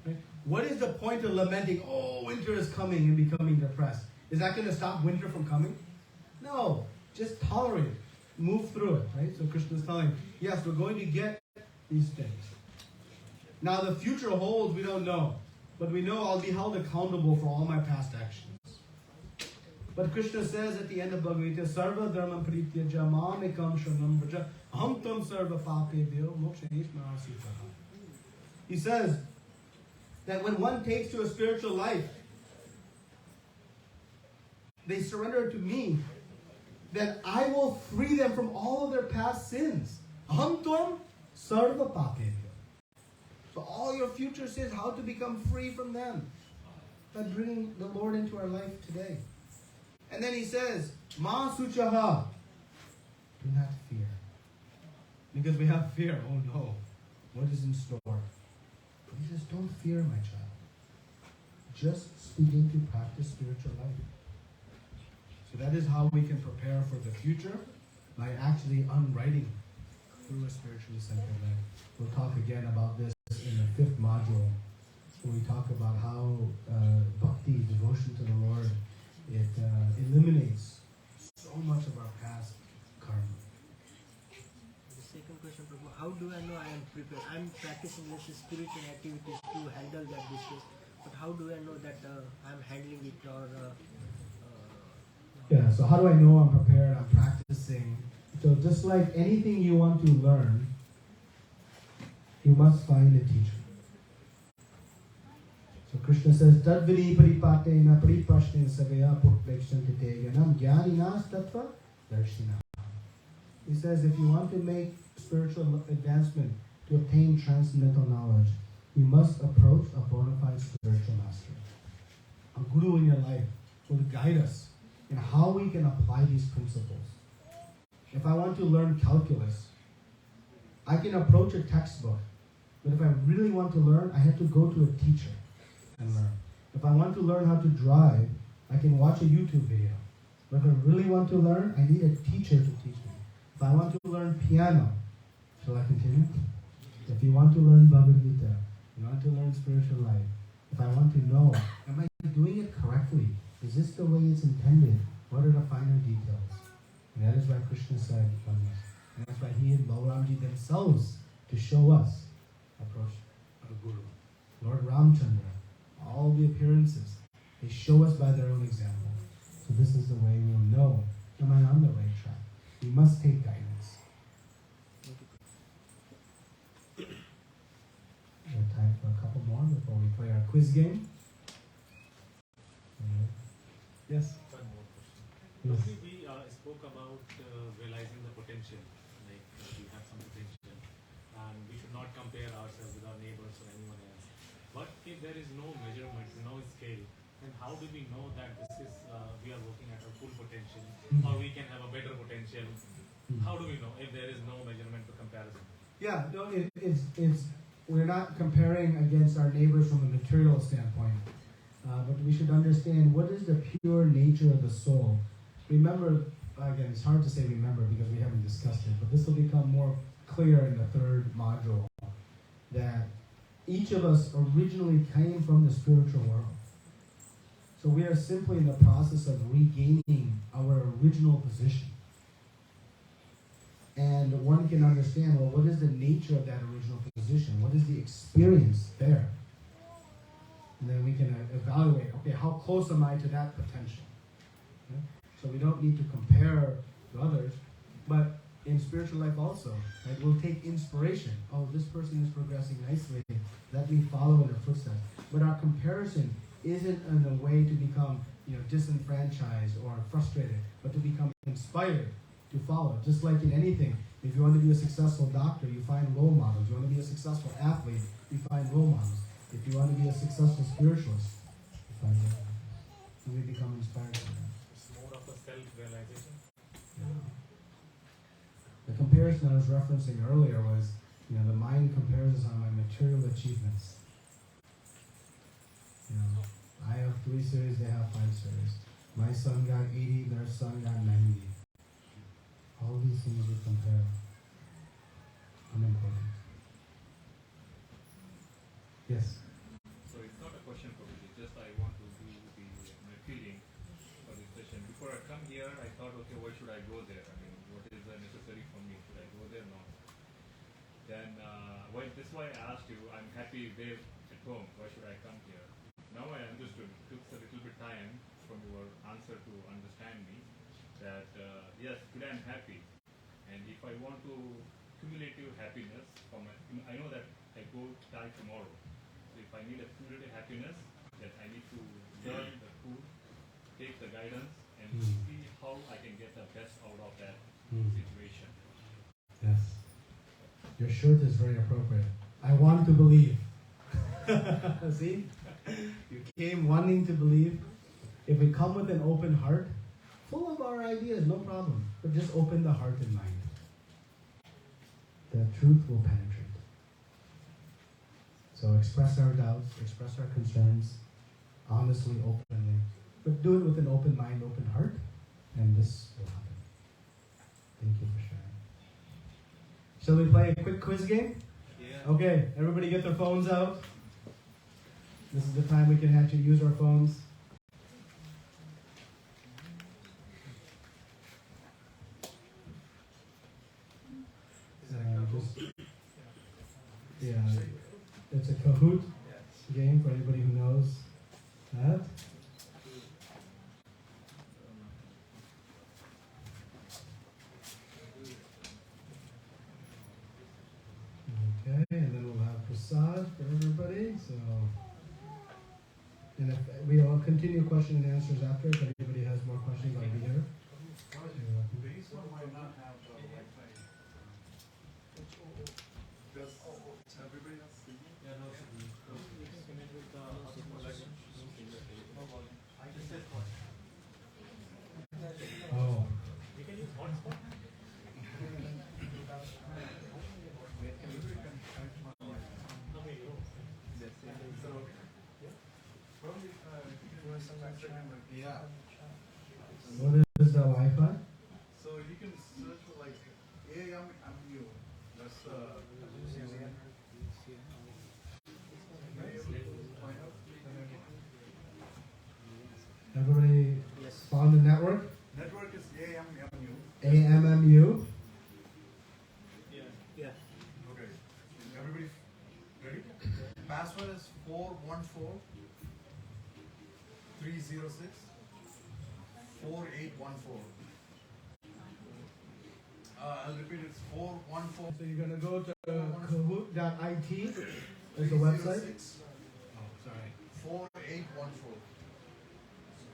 Right? What is the point of lamenting, oh, winter is coming, and becoming depressed? Is that going to stop winter from coming? No. Just tolerate it. Move through it. Right? So Krishna is telling, yes, we're going to get these things. Now the future holds, we don't know. But we know I'll be held accountable for all my past actions. But Krishna says at the end of Bhagavad Gita, Sarva dharma prityaja mamekam shanam vraja aham tam sarva papebhyo mokshanishmarasitaha. He says that when one takes to a spiritual life, they surrender to me, that I will free them from all of their past sins. Aham tam sarva papebhyo. So all your future sins, how to become free from them? By bringing the Lord into our life today. And then he says, Ma suchaha. Do not fear. Because we have fear. Oh no. What is in store? But he says, don't fear, my child. Just begin to practice spiritual life. So that is how we can prepare for the future, by actually unwriting through a spiritually centered life. We'll talk again about this in the 5th module, where we talk about how bhakti, devotion to the Lord, it eliminates so much of our past karma. The second question, Prabhu, how do I know I am prepared? I am practicing let's say spiritual activities to handle that distress, but how do I know that I am handling it or? Yeah. So how do I know I'm prepared? I'm practicing. So just like anything you want to learn, you must find a teacher. So Krishna says, Tadvini paripatena paripashne savaya putvekshanti teganam jnaninas tattva darshina. He says, if you want to make spiritual advancement, to obtain transcendental knowledge, you must approach a bona fide spiritual master. A guru in your life will guide us in how we can apply these principles. If I want to learn calculus, I can approach a textbook. But if I really want to learn, I have to go to a teacher and learn. If I want to learn how to drive, I can watch a YouTube video. But if I really want to learn, I need a teacher to teach me. If I want to learn piano, shall I continue? If you want to learn Bhagavad Gita, you want to learn spiritual life, if I want to know, am I doing it correctly? Is this the way it's intended? What are the finer details? And that is why Krishna said, and that's why he and Balaramji themselves, to show us, approach a guru. Lord Ramchandra, all the appearances, they show us by their own example. So this is the way we will know, am I on the right track? We must take guidance. We have time for a couple more before we play our quiz game. Yes? One more question. Yes. We spoke about realizing the potential, like we have some potential, and we should not compare ourselves with our neighbors or anyone else. But if there is no measurement, no scale, then how do we know that this is we are working at our full potential, or we can have a better potential? How do we know if there is no measurement for comparison? Yeah, no, it's we're not comparing against our neighbors from a material standpoint, but we should understand what is the pure nature of the soul. Remember, again, it's hard to say remember because we haven't discussed it, but this will become more clear in the third module, that each of us originally came from the spiritual world. So we are simply in the process of regaining our original position. And one can understand, well, what is the nature of that original position? What is the experience there? And then we can evaluate, okay, how close am I to that potential? Okay? So we don't need to compare to others, but in spiritual life also, right, we'll take inspiration. Oh, this person is progressing nicely. Let me follow in their footsteps. But our comparison isn't in a way to become, disenfranchised or frustrated, but to become inspired to follow. Just like in anything, if you want to be a successful doctor, you find role models. You want to be a successful athlete, you find role models. If you want to be a successful spiritualist, you find role models. And we become inspired by them. It's more of a self-realization. Yeah. The comparison I was referencing earlier was, the mind compares us on my material achievements. I have 3 series, they have 5 series. My son got 80, their son got 90. All these things we compare. Unimportant. Yes? So it's not a question for me, it's just I want to do my feeling for this session. Before I come here, I thought, okay, why should I go there? I mean, what is necessary for me? Should I go there? No. Then, that's why I asked you, I'm happy there at home, why should I come here? Now I understood, it took a little bit time from your answer to understand me, that yes, today I'm happy. And if I want to cumulative happiness, I know that I go die tomorrow. So if I need a cumulative happiness, that I need to learn the food, take the guidance, and see how I can get the best out of that situation. Yes. Your shirt is very appropriate. I want to believe. See? You came wanting to believe. If we come with an open heart, full of our ideas, no problem. But just open the heart and mind. The truth will penetrate. So express our doubts, express our concerns, honestly, openly. But do it with an open mind, open heart, and this will happen. Thank you for sharing. Shall we play a quick quiz game? Yeah. Okay, everybody get their phones out. This is the time we can actually use our phones. It's a Kahoot game for anybody who knows that. Okay, and then we'll have prasad for everybody. So question and answers after. If anybody has more questions, I'll be here. Base one might not have Wi-Fi. Does everybody have signal? Yeah, no signal. Connect with the hotspot. I just said Oh. You can use hotspot. yeah. What is the Wi-Fi? So you can search for like AMMU. That's Everybody found the network? network is AMMU. AMMU. Yeah. Okay. Everybody ready? Password is 414 306 4814. I'll repeat, it's 414 So you're gonna go to kahoot.it is the website. 306 Oh, sorry. 4814.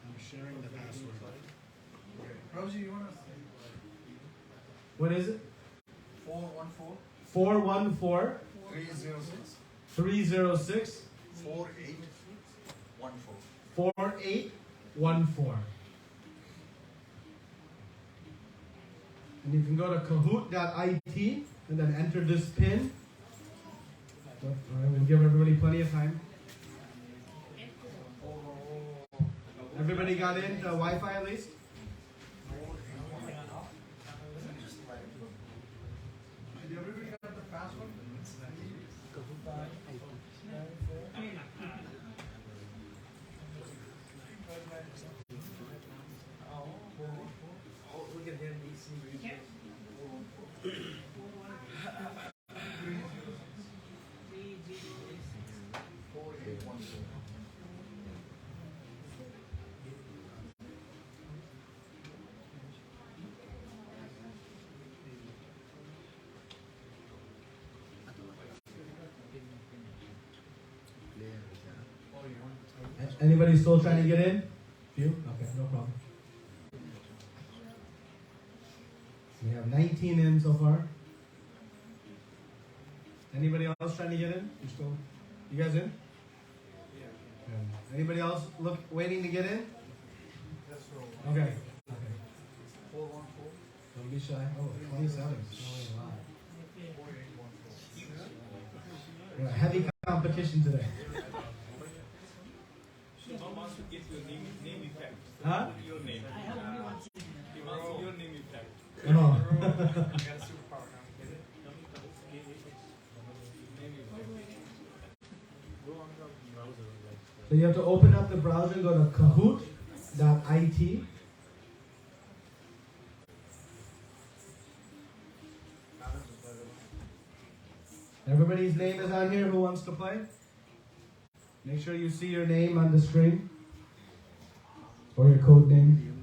I'm sharing the password. Okay. Prabhuji, you wanna say? What is it? 414 414 306 306 4814. 4814. And you can go to kahoot.it and then enter this pin. So, all right, we'll give everybody plenty of time. Everybody got in Wi-Fi at least? Did everybody got the password? Anybody still trying to get in? Few? Okay, no problem. We have 19 in so far. Anybody else trying to get in? You guys in? Yeah. Anybody else waiting to get in? Okay. Okay. 414 Don't be shy. Oh, 27. Only a lot. Yeah, heavy competition today. Shubham wants to get your name effect. Huh? Your name. He wants your name effect. Oh. So you have to open up the browser and go to kahoot.it. Everybody's name is on here. Who wants to play? Make sure you see your name on the screen or your code name.